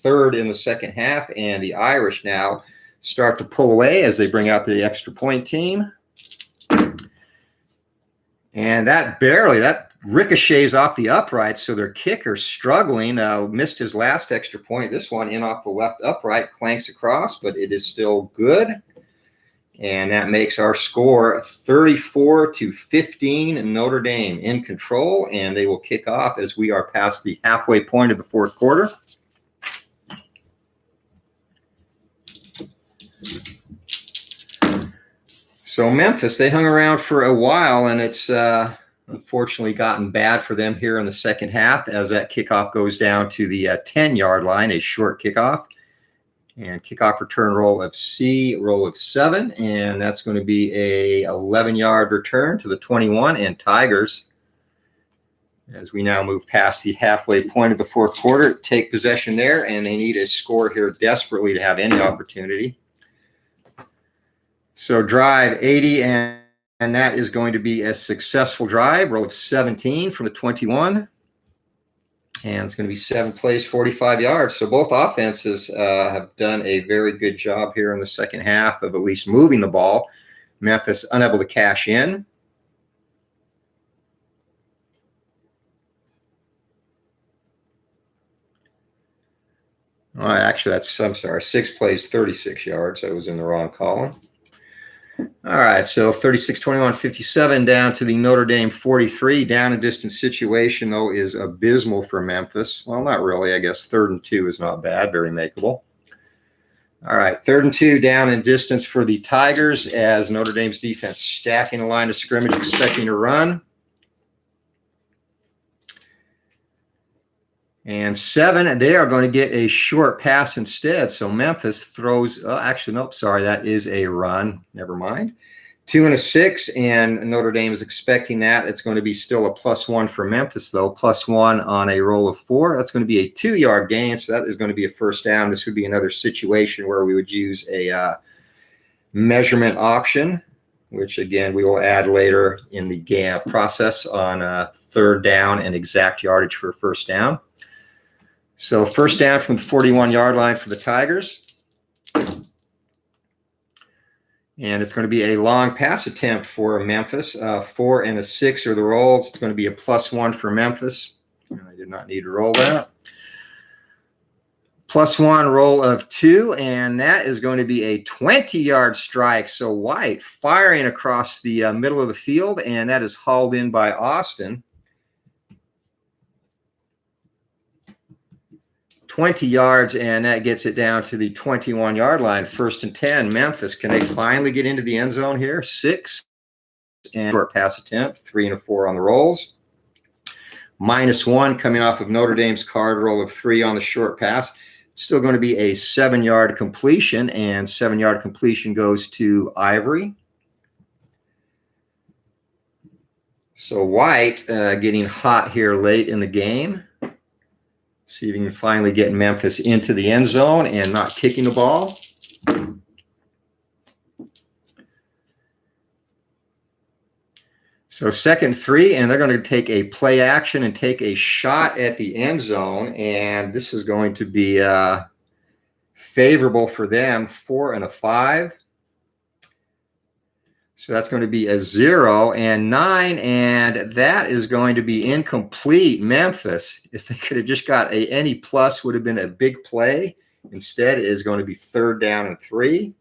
3rd in the second half, and the Irish now start to pull away as they bring out the extra point team. And that ricochets off the upright, so their kicker struggling, missed his last extra point. This one in off the left upright, clanks across, but it is still good. And that makes our score 34-15, Notre Dame in control, and they will kick off as we are past the halfway point of the 4th quarter. So Memphis, they hung around for a while, and it's unfortunately gotten bad for them here in the second half as that kickoff goes down to the 10-yard line, a short kickoff. And kickoff return roll of C, roll of 7, and that's going to be a 11-yard return to the 21, and Tigers, as we now move past the halfway point of the 4th quarter, take possession there, and they need a score here desperately to have any opportunity. So drive 80, and that is going to be a successful drive, roll of 17 from the 21. And it's going to be 7 plays, 45 yards. So both offenses have done a very good job here in the second half of at least moving the ball. Memphis unable to cash in. Oh, actually, I'm sorry, 6 plays, 36 yards. I was in the wrong column. All right, so 36-21, 57 down to the Notre Dame 43. Down and distance situation, though, is abysmal for Memphis. Well, not really. I guess 3rd and 2 is not bad. Very makeable. All right, 3rd and 2 down in distance for the Tigers as Notre Dame's defense stacking the line of scrimmage, expecting to run. And 7, they are going to get a short pass instead. So Memphis throws, actually, nope, sorry, that is a run. Never mind. 2 and a 6, and Notre Dame is expecting that. It's going to be still a +1 for Memphis, though. +1 on a roll of 4. That's going to be a 2-yard gain, so that is going to be a first down. This would be another situation where we would use a measurement option, which, again, we will add later in the game process on 3rd down and exact yardage for first down. So first down from the 41-yard line for the Tigers. And it's going to be a long pass attempt for Memphis. 4 and a 6 are the rolls. It's going to be a +1 for Memphis. And I did not need to roll that. +1 roll of 2, and that is going to be a 20-yard strike. So White firing across the middle of the field, and that is hauled in by Austin. 20 yards, and that gets it down to the 21-yard line. 1st and 10, Memphis. Can they finally get into the end zone here? 6 and short pass attempt, 3 and a 4 on the rolls. -1 coming off of Notre Dame's card roll of 3 on the short pass. It's still going to be a 7-yard completion, and 7-yard completion goes to Ivory. So White getting hot here late in the game. See if he can finally get Memphis into the end zone and not kicking the ball. So 2nd and 3, and they're going to take a play action and take a shot at the end zone. And this is going to be favorable for them, 4 and a 5. So that's going to be a 0 and 9, and that is going to be incomplete. Memphis, if they could have just got any plus, would have been a big play. Instead, it is going to be 3rd down and 3.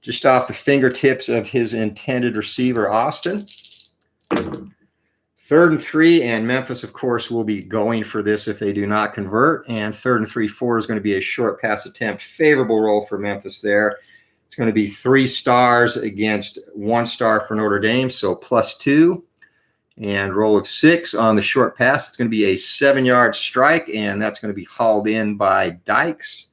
just off the fingertips of his intended receiver, Austin. 3rd and 3, and Memphis, of course, will be going for this if they do not convert. And 3rd and 3-4 is going to be a short pass attempt. Favorable roll for Memphis there. It's going to be 3 stars against 1 star for Notre Dame, so +2. And roll of 6 on the short pass. It's going to be a 7-yard strike, and that's going to be hauled in by Dykes.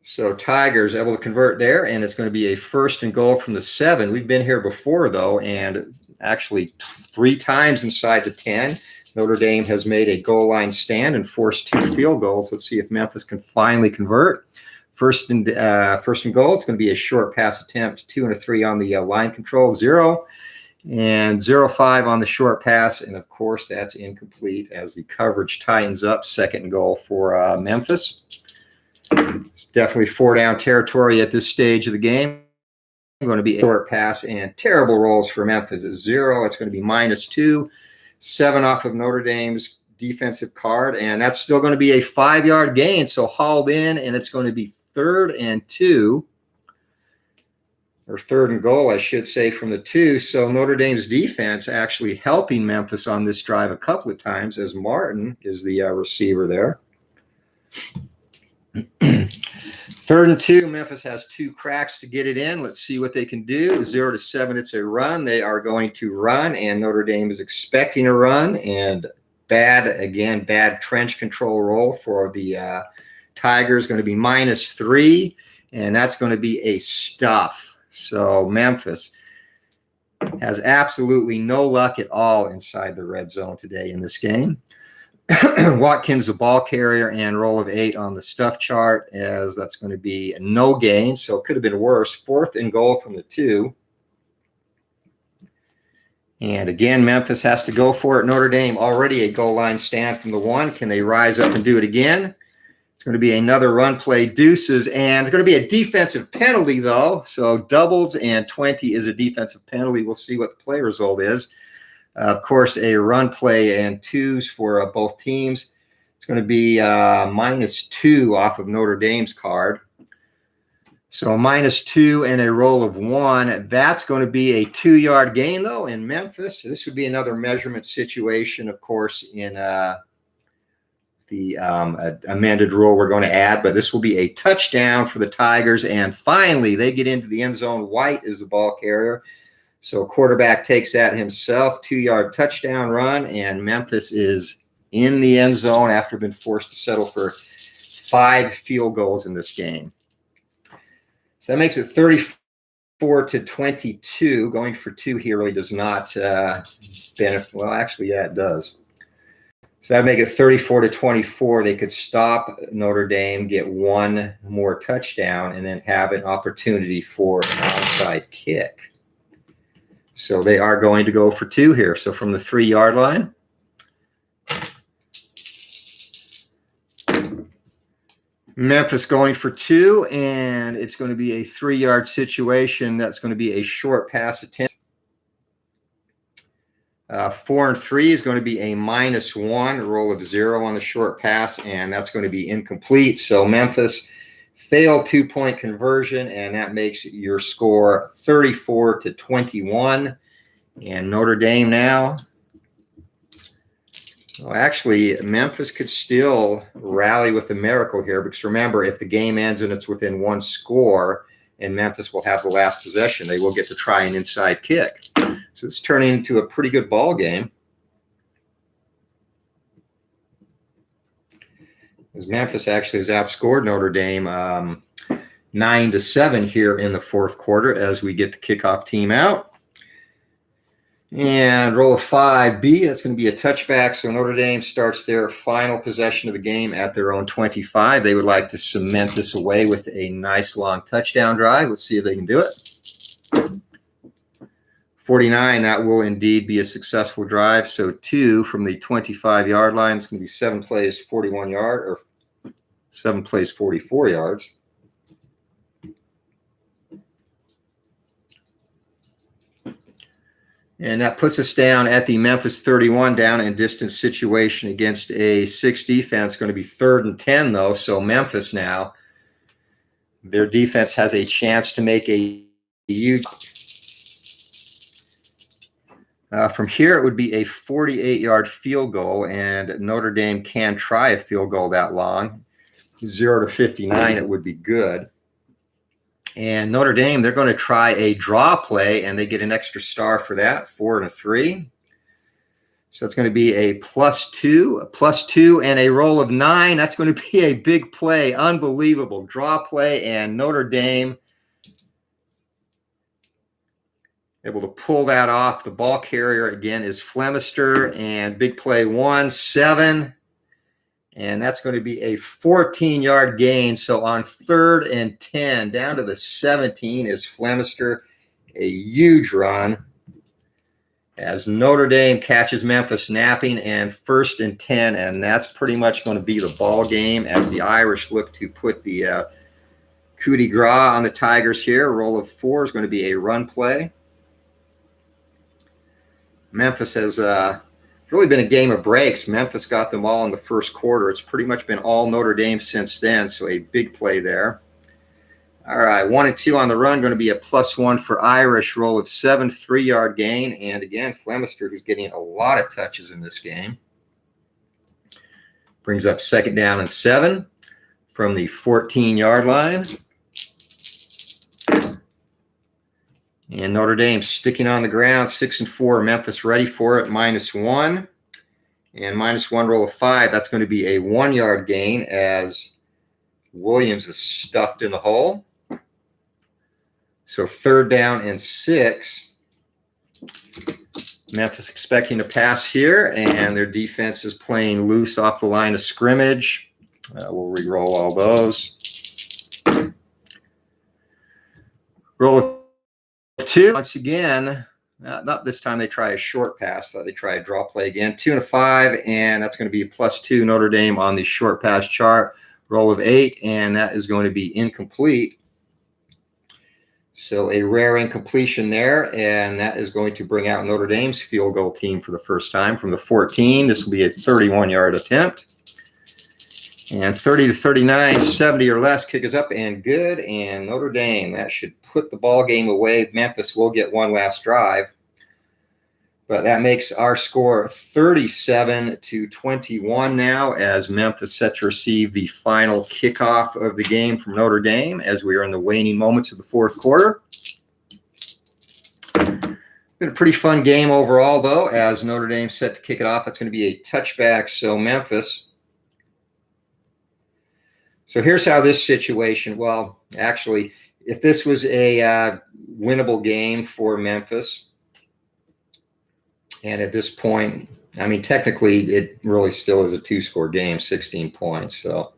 So Tigers able to convert there, and it's going to be a 1st and goal from the 7. We've been here before, though, and actually 3 times inside the 10. Notre Dame has made a goal line stand and forced 2 field goals. Let's see if Memphis can finally convert. First and goal. It's going to be a short pass attempt. 2 and a 3 on the line control. 0 and 0-5 on the short pass, and of course that's incomplete as the coverage tightens up. 2nd and goal for Memphis. It's definitely 4-down territory at this stage of the game. Going to be a short pass and terrible rolls for Memphis at 0. It's going to be -2, 7 off of Notre Dame's defensive card, and that's still going to be a 5-yard gain. So hauled in, and it's going to be 3rd and 2, or 3rd and goal, I should say, from the 2. So Notre Dame's defense actually helping Memphis on this drive a couple of times, as Martin is the receiver there. 3rd and 2, Memphis has 2 cracks to get it in. Let's see what they can do. 0 to 7, it's a run. They are going to run, and Notre Dame is expecting a run. And bad trench control roll for the Tigers. Going to be -3, and that's going to be a stuff. So Memphis has absolutely no luck at all inside the red zone today in this game. Watkins, the ball carrier, and roll of 8 on the stuff chart, as that's going to be no gain. So it could have been worse. 4th and goal from the 2. And again, Memphis has to go for it. Notre Dame already a goal line stand from the 1. Can they rise up and do it again? It's going to be another run play, deuces, and it's going to be a defensive penalty, though. So doubles and 20 is a defensive penalty. We'll see what the play result is. Of course, a run play and 2s for both teams. It's going to be -2 off of Notre Dame's card. So -2 and a roll of 1. That's going to be a 2-yard gain, though, in Memphis. This would be another measurement situation, of course, in the amended rule we're going to add. But this will be a touchdown for the Tigers. And finally, they get into the end zone. White is the ball carrier. So quarterback takes that himself, 2-yard touchdown run, and Memphis is in the end zone after being forced to settle for 5 field goals in this game. So that makes it 34-22. Going for 2 here really does not benefit. Well, actually, yeah, it does. So that would make it 34-24. They could stop Notre Dame, get 1 more touchdown, and then have an opportunity for an onside kick. So they are going to go for 2 here. So from the 3-yard line. Memphis going for 2, and it's going to be a 3-yard situation. That's going to be a short pass attempt. 4 and 3 is going to be a -1, a roll of 0 on the short pass, and that's going to be incomplete. So Memphis failed 2-point conversion, and that makes your score 34-21. And Notre Dame now. Well, actually, Memphis could still rally with a miracle here, because remember, if the game ends and it's within 1 score and Memphis will have the last possession, they will get to try an inside kick. So it's turning into a pretty good ball game. As Memphis actually has outscored Notre Dame 9-7 here in the 4th quarter as we get the kickoff team out. And roll of 5B, that's going to be a touchback. So Notre Dame starts their final possession of the game at their own 25. They would like to cement this away with a nice long touchdown drive. Let's see if they can do it. 49, that will indeed be a successful drive. So 2 from the 25-yard line. It's going to be 7 plays, 41 yards, or 7 plays, 44 yards. And that puts us down at the Memphis 31, down and distance situation against a 6 defense. Going to be 3rd and 10, though. So Memphis now Their defense has a chance to make a huge. From here, it would be a 48-yard field goal, and Notre Dame can try a field goal that long. 0 to 59, it would be good. And Notre Dame, they're going to try a draw play, and they get an extra star for that, 4 and a 3. So it's going to be a +2, and a roll of 9. That's going to be a big play, unbelievable draw play, and Notre Dame able to pull that off. The ball carrier again is Flemister, and big play 1, 7, and that's going to be a 14-yard gain. So on 3rd and 10, down to the 17 is Flemister, a huge run as Notre Dame catches Memphis napping, and 1st and 10, and that's pretty much going to be the ball game as the Irish look to put the coup de grace on the Tigers here. Roll of 4 is going to be a run play. Memphis has really been a game of breaks. Memphis got them all in the first quarter. It's pretty much been all Notre Dame since then, so a big play there. All right, 1 and 2 on the run, going to be a +1 for Irish. Roll of 7, 3-yard gain. And again, Flemister, who's getting a lot of touches in this game, brings up 2nd down and 7 from the 14-yard line. And Notre Dame sticking on the ground, 6 and 4. Memphis ready for it, -1. And -1 roll of 5. That's going to be a 1-yard gain as Williams is stuffed in the hole. So 3rd down and 6. Memphis expecting to pass here, and their defense is playing loose off the line of scrimmage. We'll re-roll all those. Roll of 2. Once again, not this time they try a short pass. They try a draw play again. 2 and a 5, and that's going to be a +2 Notre Dame on the short pass chart. Roll of 8, and that is going to be incomplete. So a rare incompletion there, and that is going to bring out Notre Dame's field goal team for the first time from the 14. This will be a 31-yard attempt. And 30 to 39, 70 or less, kick is up and good. And Notre Dame, that should put the ball game away. Memphis will get one last drive. But that makes our score 37 to 21 now, as Memphis set to receive the final kickoff of the game from Notre Dame as we are in the waning moments of the 4th quarter. Been a pretty fun game overall, though, as Notre Dame set to kick it off. It's going to be a touchback, so Memphis. So here's how this situation, well, actually, if this was a winnable game for Memphis, and at this point, I mean, technically, it really still is a 2-score game, 16 points. So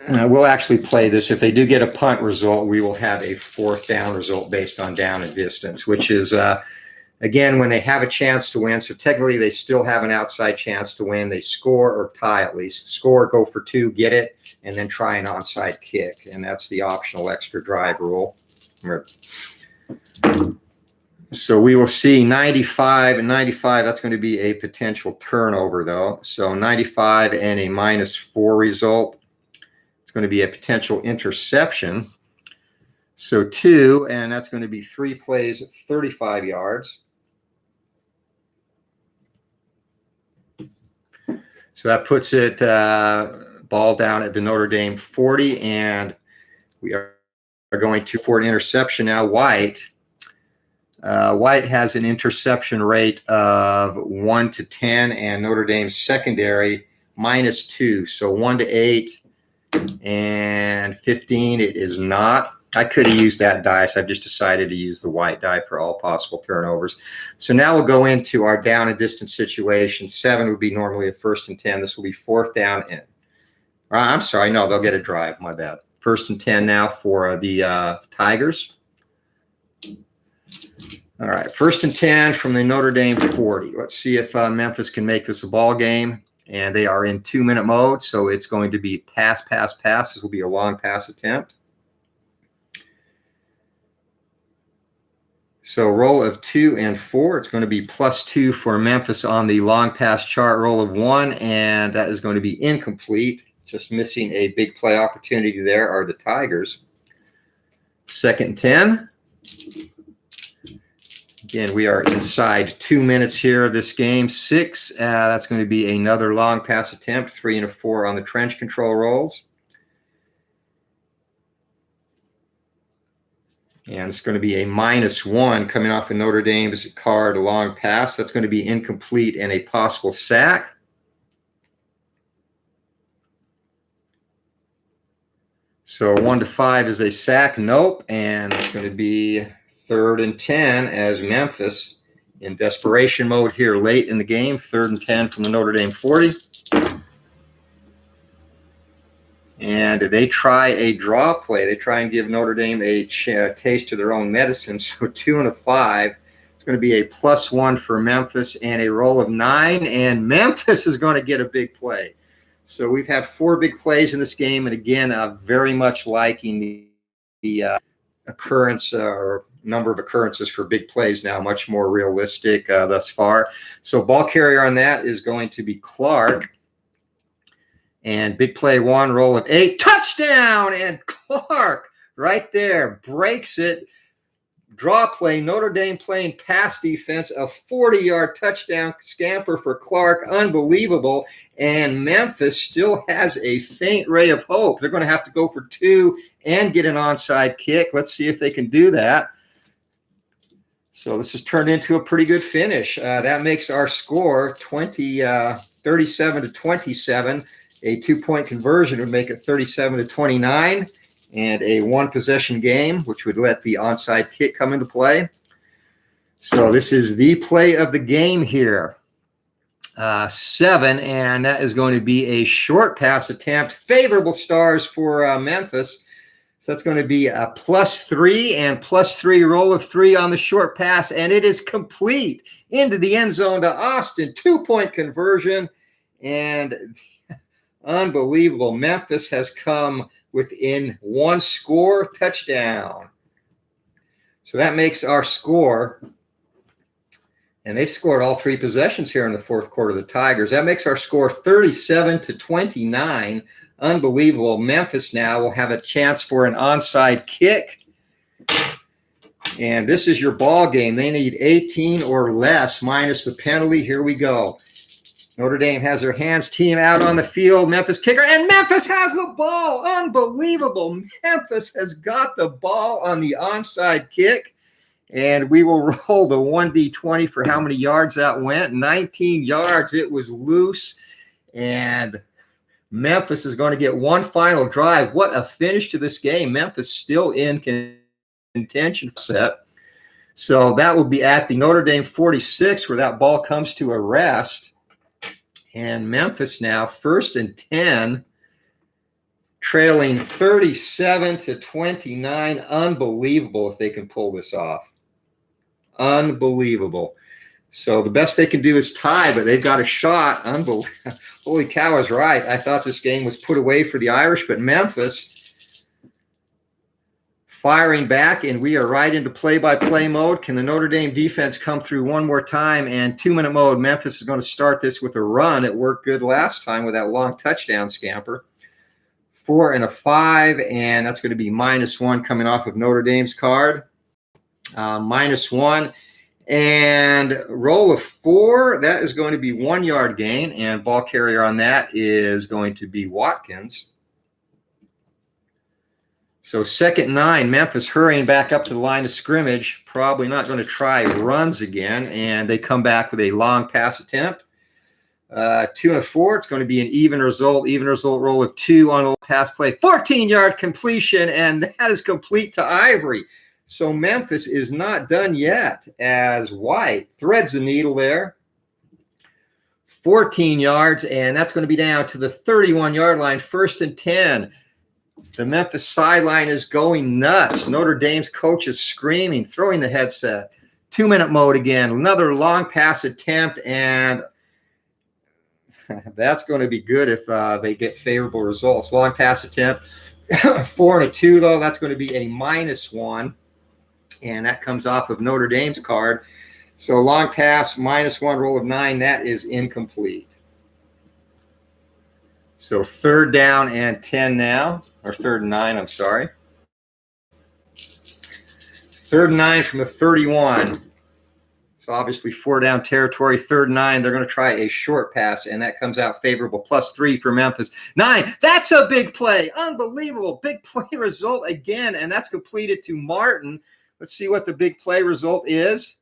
we'll actually play this. If they do get a punt result, we will have a 4th down result based on down and distance, which is, again, when they have a chance to win. So technically, they still have an outside chance to win. They score or tie at least. Score, go for 2, get it, and then try an onside kick. And that's the optional extra drive rule. So we will see 95 and 95. That's going to be a potential turnover, though. So 95 and a -4 result. It's going to be a potential interception. So 2, and that's going to be 3 plays at 35 yards. So that puts it ball down at the Notre Dame 40, and we are going to for an interception now. White has an interception rate of 1 to 10, and Notre Dame's secondary -2. So 1 to 8 and 15. It is not. I could have used that dice. I've just decided to use the white die for all possible turnovers. So now we'll go into our down and distance situation. 7 would be normally a 1st and 10. This will be 4th down in. I'm sorry. No, they'll get a drive. My bad. 1st and 10 now for the Tigers. All right, 1st and 10 from the Notre Dame 40. Let's see if Memphis can make this a ball game. And they are in 2-minute mode, so it's going to be pass, pass, pass. This will be a long pass attempt. So roll of 2 and 4. It's going to be +2 for Memphis on the long pass chart. Roll of 1, and that is going to be incomplete. Just missing a big play opportunity there are the Tigers. 2nd and 10. Again, we are inside 2 minutes here of this game. 6. That's going to be another long pass attempt. 3 and a 4 on the trench control rolls. And it's going to be a -1 coming off of Notre Dame's card, a long pass. That's going to be incomplete and a possible sack. So 1 to 5 is a sack. Nope. And it's going to be 3rd and 10 as Memphis in desperation mode here late in the game. 3rd and 10 from the Notre Dame 40. And they try a draw play. They try and give Notre Dame a taste of their own medicine. So 2 and a 5. It's going to be a +1 for Memphis and a roll of 9. And Memphis is going to get a big play. So we've had 4 big plays in this game. And again, very much liking the occurrence or number of occurrences for big plays now, much more realistic thus far. So ball carrier on that is going to be Clark. And big play 1, roll of 8, touchdown! And Clark right there breaks it. Draw play, Notre Dame playing pass defense, a 40-yard touchdown scamper for Clark, unbelievable. And Memphis still has a faint ray of hope. They're going to have to go for 2 and get an onside kick. Let's see if they can do that. So this has turned into a pretty good finish. That makes our score 37 to 27. A 2-point conversion would make it 37 to 29, and a 1-possession game, which would let the onside kick come into play. So this is the play of the game here. 7, and that is going to be a short pass attempt. Favorable stars for Memphis. So that's going to be a +3 and +3 roll of 3 on the short pass, and it is complete into the end zone to Austin. 2-point conversion, and unbelievable. Memphis has come within 1 score, touchdown. So that makes our score, and they've scored all 3 possessions here in the 4th quarter, the Tigers. That makes our score 37 to 29. Unbelievable. Memphis now will have a chance for an onside kick. And this is your ball game. They need 18 or less minus the penalty. Here we go. Notre Dame has their hands team out on the field. Memphis kicker, and Memphis has the ball. Unbelievable. Memphis has got the ball on the onside kick. And we will roll the 1D20 for how many yards that went. 19 yards. It was loose. And Memphis is going to get 1 final drive. What a finish to this game. Memphis still in contention set. So that will be at the Notre Dame 46 where that ball comes to a rest. And Memphis now 1st and 10, trailing 37 to 29. Unbelievable if they can pull this off. Unbelievable. So the best they can do is tie, but they've got a shot. Holy cow, I was right. I thought this game was put away for the Irish, but Memphis firing back, and we are right into play-by-play mode. Can the Notre Dame defense come through one more time? And 2-minute mode, Memphis is going to start this with a run. It worked good last time with that long touchdown scamper. 4 and a 5, and that's going to be -1 coming off of Notre Dame's card. -1. And roll of 4, that is going to be 1-yard gain, and ball carrier on that is going to be Watkins. So 2nd and 9, Memphis hurrying back up to the line of scrimmage, probably not going to try runs again, and they come back with a long pass attempt. 2 and a 4, it's going to be an even result roll of 2 on a pass play. 14-yard completion, and that is complete to Ivory. So Memphis is not done yet as White threads the needle there. 14 yards, and that's going to be down to the 31-yard line, 1st and 10. The Memphis sideline is going nuts. Notre Dame's coach is screaming, throwing the headset. 2-minute mode again. Another long pass attempt, and that's going to be good if they get favorable results. Long pass attempt. 4 and a 2, though. That's going to be a -1. And that comes off of Notre Dame's card. So long pass, -1, roll of 9, that is incomplete. So 3rd down and 10 now, or 3rd and 9, I'm sorry. 3rd and 9 from the 31. So obviously 4 down territory, 3rd and 9. They're going to try a short pass, and that comes out favorable. +3 for Memphis. 9. That's a big play. Unbelievable. Big play result again, and that's completed to Martin. Let's see what the big play result is.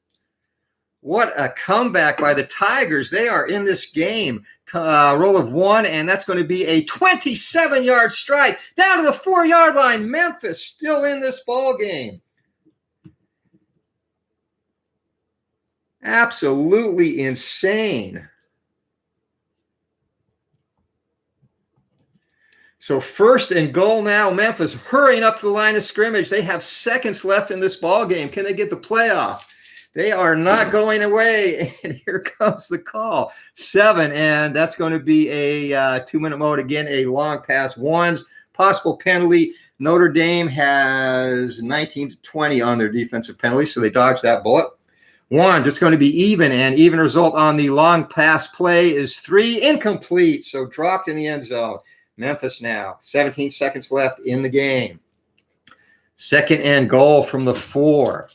What a comeback by the Tigers. They are in this game. Roll of 1, and that's going to be a 27-yard strike down to the 4-yard line. Memphis still in this ball game. Absolutely insane. So 1st and goal now. Memphis hurrying up to the line of scrimmage. They have seconds left in this ball game. Can they get the playoff? They are not going away. And here comes the call. 7, and that's going to be a 2-minute mode. Again, a long pass. 1's possible penalty. Notre Dame has 19 to 20 on their defensive penalty, so they dodged that bullet. 1's, it's going to be even, and even result on the long pass play is 3, incomplete, so dropped in the end zone. Memphis now, 17 seconds left in the game. 2nd and goal from the 4.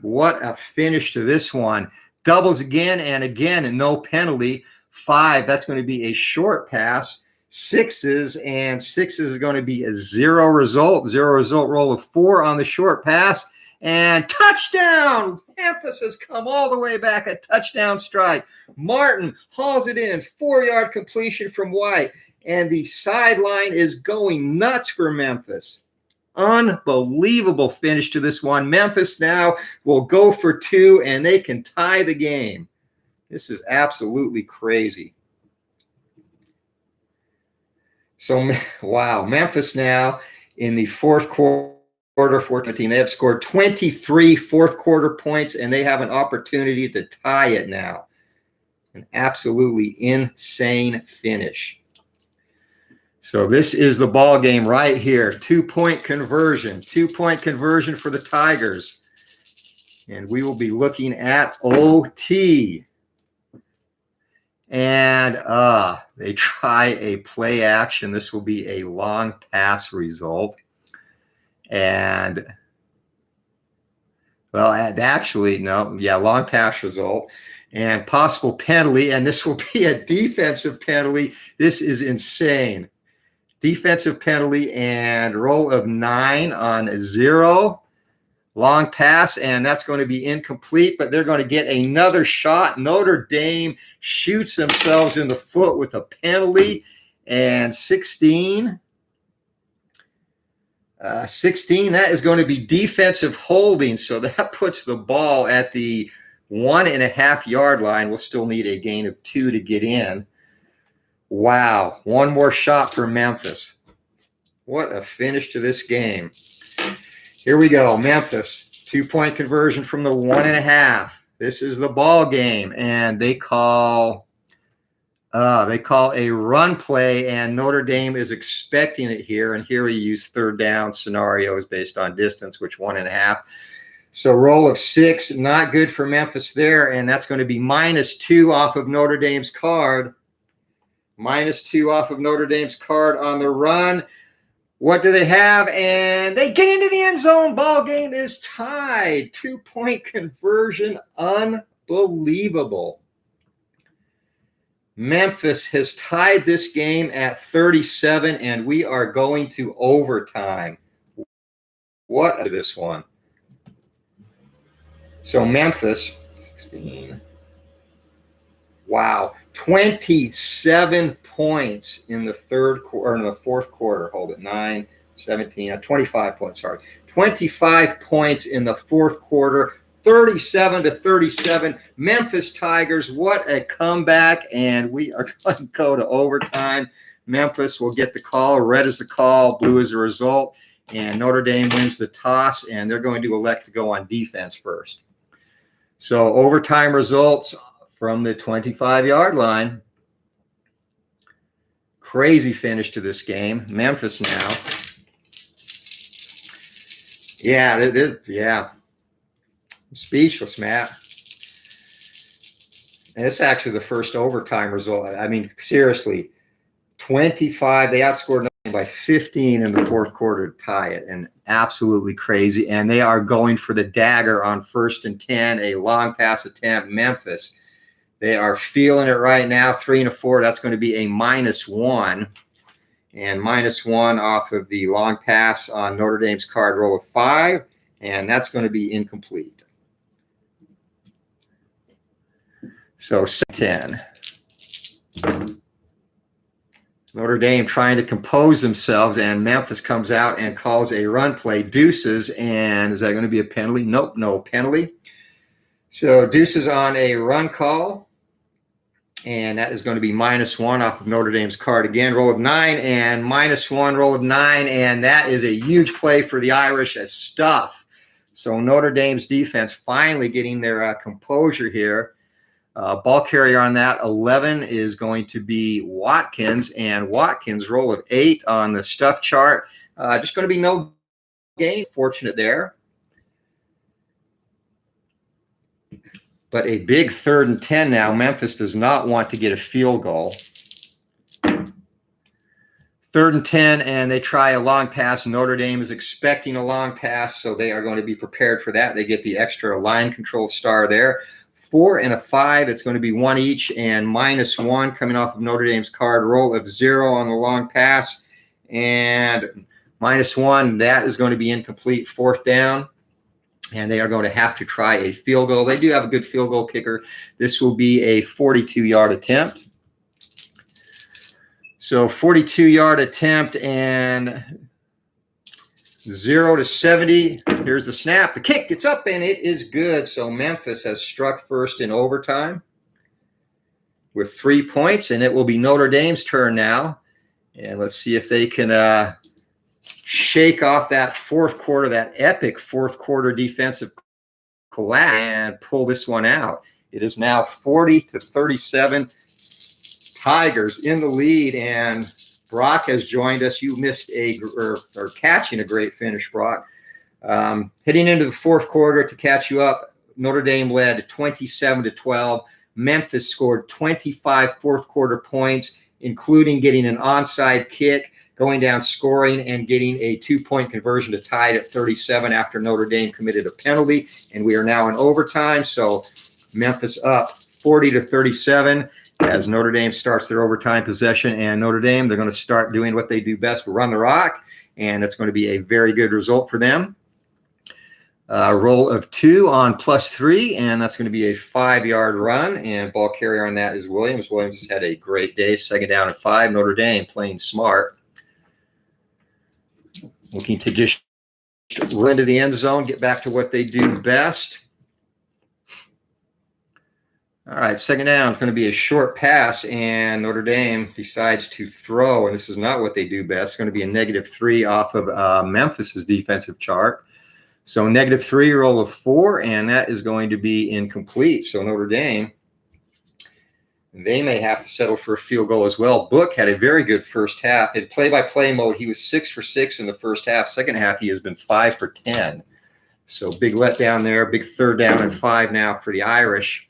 What a finish to this one. Doubles again and again, and no penalty. 5, that's going to be a short pass. 6's, and 6's is going to be a 0 result. 0 result, roll of 4 on the short pass. And touchdown! Memphis has come all the way back. A touchdown strike. Martin hauls it in. 4-yard completion from White. And the sideline is going nuts for Memphis. Unbelievable finish to this one. Memphis now will go for 2, and they can tie the game. This is absolutely crazy. So, wow. Memphis now in the 4th quarter. 14. They have scored 23 4th-quarter points, and they have an opportunity to tie it now. An absolutely insane finish. So this is the ball game right here. 2-point conversion. 2-point conversion for the Tigers. And we will be looking at OT. And they try a play action. This will be a long pass result. And, well, actually, no, yeah, long pass result and possible penalty. And this will be a defensive penalty. This is insane. Defensive penalty and roll of 9 on 0. Long pass, and that's going to be incomplete, but they're going to get another shot. Notre Dame shoots themselves in the foot with a penalty. And 16. 16, that is going to be defensive holding. So that puts the ball at the 1.5-yard line. We'll still need a gain of 2 to get in. Wow. One more shot for Memphis. What a finish to this game. Here we go. Memphis, 2-point conversion from the 1.5. This is the ball game, and they call a run play, and Notre Dame is expecting it here. And here we use 3rd down scenarios based on distance, which 1.5. So roll of 6, not good for Memphis there, and that's going to be -2 off of Notre Dame's card. -2 off of Notre Dame's card on the run. What do they have? And they get into the end zone. Ball game is tied. 2-point conversion. Unbelievable. Memphis has tied this game at 37, and we are going to overtime. What is this one? So Memphis, 16. Wow, 27 points in the 3rd quarter, or in the 4th quarter. Hold it, 9, 17, 25 points. Sorry, 25 points in the 4th quarter. 37 to 37. Memphis Tigers, what a comeback. And we are going to go to overtime. Memphis will get the call. Red is the call. Blue is the result. And Notre Dame wins the toss, and they're going to elect to go on defense first. So overtime results from the 25-yard line. Crazy finish to this game. Memphis now. Yeah. I'm speechless, Matt. And it's actually the first overtime result. I mean, seriously, 25. They outscored Notre Dame by 15 in the fourth quarter to tie it, and absolutely crazy. And they are going for the dagger on 1st and 10, a long pass attempt. Memphis, they are feeling it right now. 3 and a 4. That's going to be a -1. And -1 off of the long pass on Notre Dame's card roll of 5. And that's going to be incomplete. So 10. Notre Dame trying to compose themselves, and Memphis comes out and calls a run play. Deuces, and is that going to be a penalty? Nope, no penalty. So deuces on a run call, and that is going to be -1 off of Notre Dame's card again. Roll of 9 and -1, roll of 9, and that is a huge play for the Irish as stuff. So Notre Dame's defense finally getting their composure here. Ball carrier on that 11 is going to be Watkins, and Watkins roll of 8 on the stuff chart. Just going to be no gain. Fortunate there. But a big 3rd and 10 now. Memphis does not want to get a field goal. 3rd and 10, and they try a long pass. Notre Dame is expecting a long pass, so they are going to be prepared for that. They get the extra line control star there. 4 and a 5, it's going to be 1 each, and -1 coming off of Notre Dame's card. Roll of 0 on the long pass, and -1, that is going to be incomplete. 4th down, and they are going to have to try a field goal. They do have a good field goal kicker. This will be a 42-yard attempt. So 42-yard attempt, and 0 to 70. Here's the snap. The kick gets up, and it is good. So Memphis has struck first in overtime with 3 points, and it will be Notre Dame's turn now. And let's see if they can shake off that fourth quarter, that epic fourth quarter defensive collapse, and pull this one out. It is now 40-37. Tigers in the lead, and Brock has joined us. You missed or catching a great finish, Brock. Heading into the fourth quarter to catch you up, Notre Dame led 27-12. Memphis scored 25 fourth quarter points, including getting an onside kick, going down scoring, and getting a 2-point conversion to tie it at 37 after Notre Dame committed a penalty. And we are now in overtime. So Memphis up 40-37. As Notre Dame starts their overtime possession, and Notre Dame, they're going to start doing what they do best, run the rock, and it's going to be a very good result for them. Roll of 2 on +3, and that's going to be a 5-yard run, and ball carrier on that is Williams. Williams has had a great day. 2nd down and 5. Notre Dame playing smart. Looking to just run into the end zone, get back to what they do best. All right, 2nd down. It's going to be a short pass, and Notre Dame decides to throw, and this is not what they do best. It's going to be a -3 off of Memphis's defensive chart. So -3, roll of 4, and that is going to be incomplete. So Notre Dame, they may have to settle for a field goal as well. Book had a very good first half. In play-by-play mode, he was 6 for 6 in the first half. Second half, he has been 5 for 10. So big letdown there. Big 3rd down and 5 now for the Irish.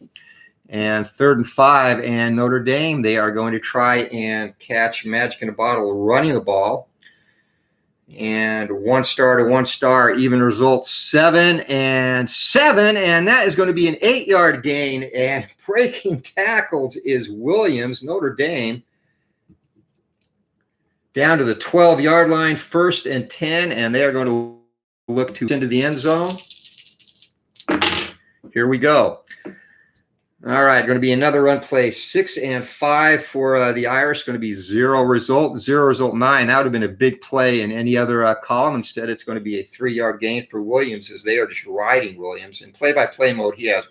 And 3rd and 5, and Notre Dame, they are going to try and catch magic in a bottle running the ball. And 1 star to 1 star, even results 7 and 7, and that is going to be an 8-yard gain. And breaking tackles is Williams. Notre Dame down to the 12-yard line, 1st and 10, and they are going to look to into the end zone. Here we go. All right, going to be another run play. 6 and 5 for the Irish. Going to be 0 result, 0 result 9. That would have been a big play in any other column. Instead, it's going to be a 3-yard gain for Williams, as they are just riding Williams. In play-by-play mode, he has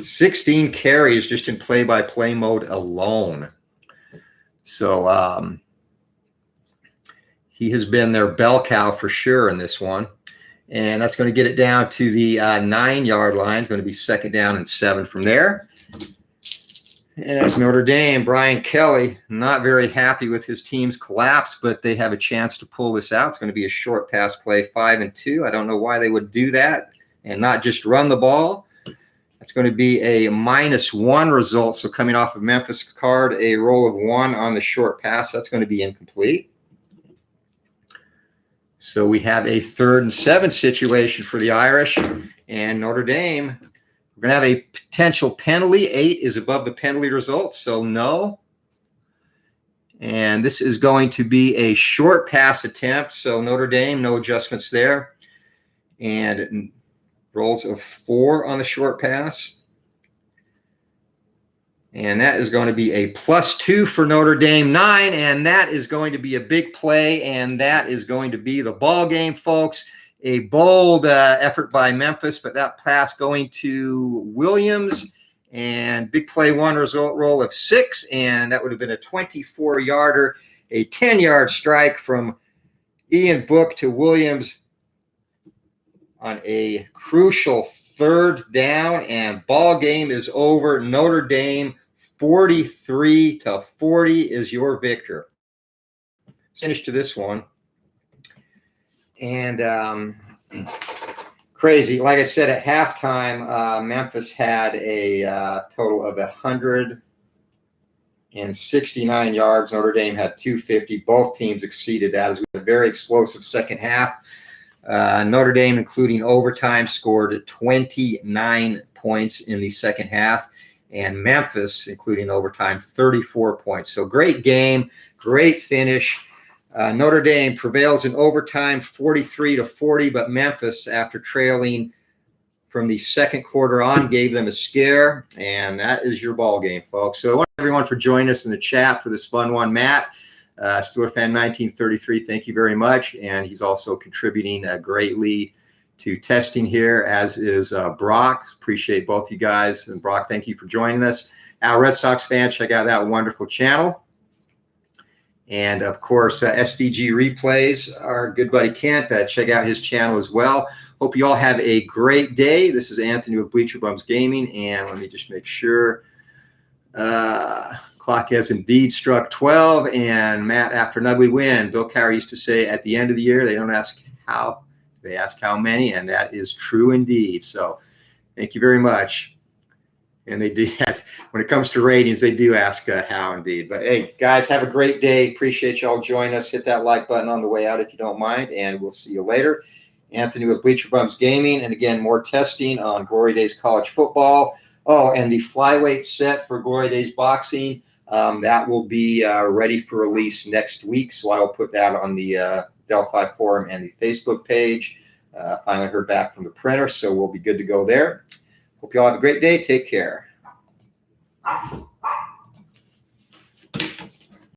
16 carries just in play-by-play mode alone. So he has been their bell cow for sure in this one. And that's going to get it down to the 9-yard line. It's going to be 2nd down and 7 from there. And that's Notre Dame. Brian Kelly, not very happy with his team's collapse, but they have a chance to pull this out. It's going to be a short pass play, 5 and 2. I don't know why they would do that and not just run the ball. It's going to be a -1 result. So coming off of Memphis card, a roll of 1 on the short pass. That's going to be incomplete. So we have a 3rd and 7 situation for the Irish and Notre Dame. We're going to have a potential penalty. 8 is above the penalty result, so no. And this is going to be a short pass attempt. So Notre Dame, no adjustments there. And rolls of 4 on the short pass. And that is going to be a +2 for Notre Dame, 9. And that is going to be a big play. And that is going to be the ball game, folks. A bold effort by Memphis, but that pass going to Williams. And big play 1 result roll of 6. And that would have been a 24-yarder, a 10-yard strike from Ian Book to Williams on a crucial 3rd down, and ball game is over. Notre Dame 43-40 is your victor. Finish to this one. And crazy. Like I said, at halftime, Memphis had a total of 169 yards. Notre Dame had 250. Both teams exceeded that as we had a very explosive second half. Notre Dame, including overtime, scored 29 points in the second half, and Memphis, including overtime, 34 points. So great game, great finish. Notre Dame prevails in overtime, 43-40, but Memphis, after trailing from the second quarter on, gave them a scare, and that is your ball game, folks. So I want everyone for joining us in the chat for this fun one. Matt, Steeler fan 1933, thank you very much. And he's also contributing greatly to testing here, as is Brock. Appreciate both you guys. And Brock, thank you for joining us. Al, Red Sox fan, check out that wonderful channel. And of course, SDG Replays, our good buddy Kent, check out his channel as well. Hope you all have a great day. This is Anthony with Bleacher Bums Gaming. And let me just make sure. Clock has indeed struck 12, and Matt, after an ugly win, Bill Cowher used to say at the end of the year, they don't ask how, they ask how many, and that is true indeed. So thank you very much. And they do, when it comes to ratings, they do ask how indeed. But hey, guys, have a great day. Appreciate y'all joining us. Hit that like button on the way out if you don't mind, and we'll see you later. Anthony with Bleacher Bums Gaming, and again, more testing on Glory Days College Football. Oh, and the flyweight set for Glory Days Boxing. That will be ready for release next week, so I will put that on the Delphi Forum and the Facebook page. Finally heard back from the printer, so we'll be good to go there. Hope you all have a great day. Take care.